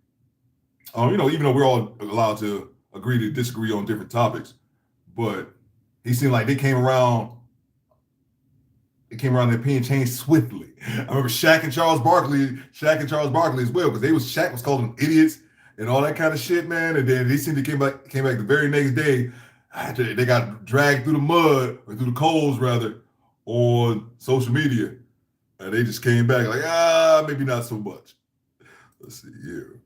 Even though we're all allowed to agree to disagree on different topics, but he seemed like they came around. Their opinion changed swiftly. I remember Shaq and Charles Barkley as well, because Shaq was calling them idiots and all that kind of shit, man. And then they seemed to came back the very next day. They got dragged through the mud, or through the coals rather, on social media. And they just came back like, maybe not so much. Let's see here.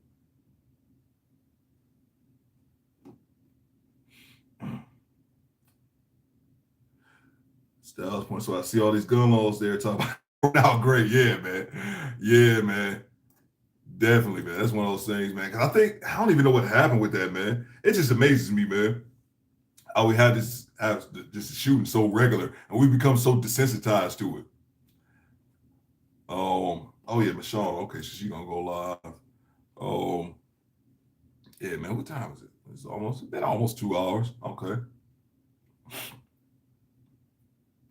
Styles point. So I see all these gun laws there talking about out great. Yeah, man. Yeah, man. Definitely, man. That's one of those things, man. Because I don't even know what happened with that, man. It just amazes me, man. How we have just shooting so regular, and we become so desensitized to it. Oh yeah, Michonne. Okay, so she gonna go live. Yeah, man. What time is it? It's been almost 2 hours. Okay.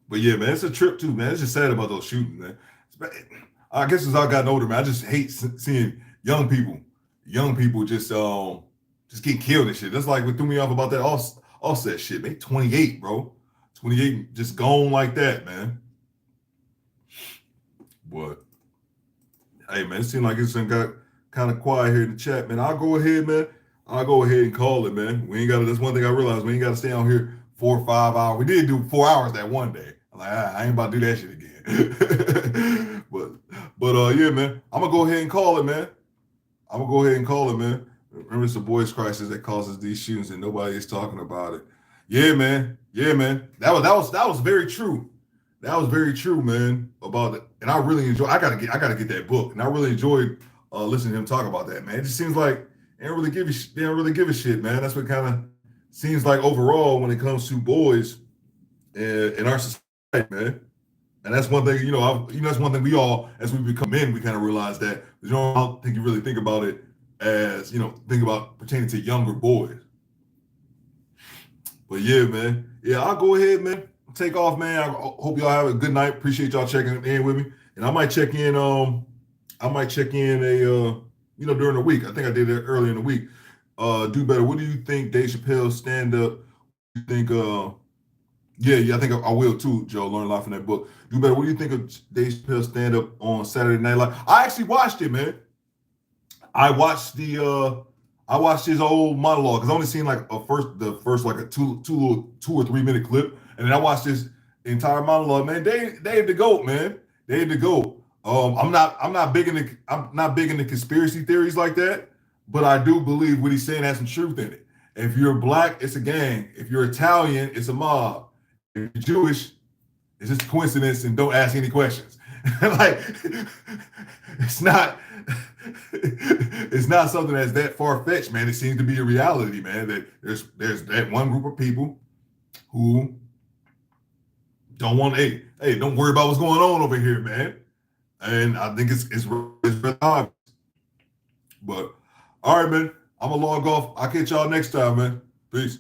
But yeah, man, it's a trip too, man. It's just sad about those shootings, man. I guess as I've gotten older, man, I just hate seeing young people just getting killed and shit. That's like what threw me off about that Offset shit, man. 28, bro. 28 just gone like that, man. But hey, man, it seemed like it's got kind of quiet here in the chat, man. I'll go ahead and call it, man. We ain't got to. That's one thing I realized. We ain't got to stay out here 4 or 5 hours. We did do 4 hours that one day. I'm like, I ain't about to do that shit again. but yeah, man, I'm gonna go ahead and call it, man. Remember, it's the boys' crisis that causes these shootings, and nobody is talking about it. Yeah, man. That was very true. That was very true, man. About it, and I really enjoy. I gotta get that book, and I really enjoyed listening to him talk about that, man. It just seems like they don't really give a shit, man. That's what kind of seems like overall when it comes to boys in our society, man. And that's one thing, that's one thing we all, as we become men, we kind of realize that. I don't think you really think about it as, think about pertaining to younger boys. But yeah, man. Yeah, I'll go ahead, man. Take off, man. I hope y'all have a good night. Appreciate y'all checking in with me. And I might check in, during the week. I think I did it earlier in the week. Do better. What do you think Dave Chappelle's stand-up? You think Yeah, I think I will too, Joe. Learn a lot from that book. Do better. What do you think of Dave Chappelle's stand-up on Saturday Night Live? I actually watched it, man. I watched his old monologue because I only seen like the first like a 2 or 3 minute clip, and then I watched his entire monologue. Man, Dave the GOAT, man. Dave the GOAT. I'm not big into conspiracy theories like that, but I do believe what he's saying has some truth in it. If you're black, it's a gang. If you're Italian, it's a mob. If you're Jewish, it's just a coincidence, and don't ask any questions. Like, it's not something that's that far-fetched, man. It seems to be a reality, man, that there's that one group of people who don't want, hey, don't worry about what's going on over here, man. And I think it's really obvious. But all right, man, I'm gonna log off. I'll catch y'all next time, man. Peace.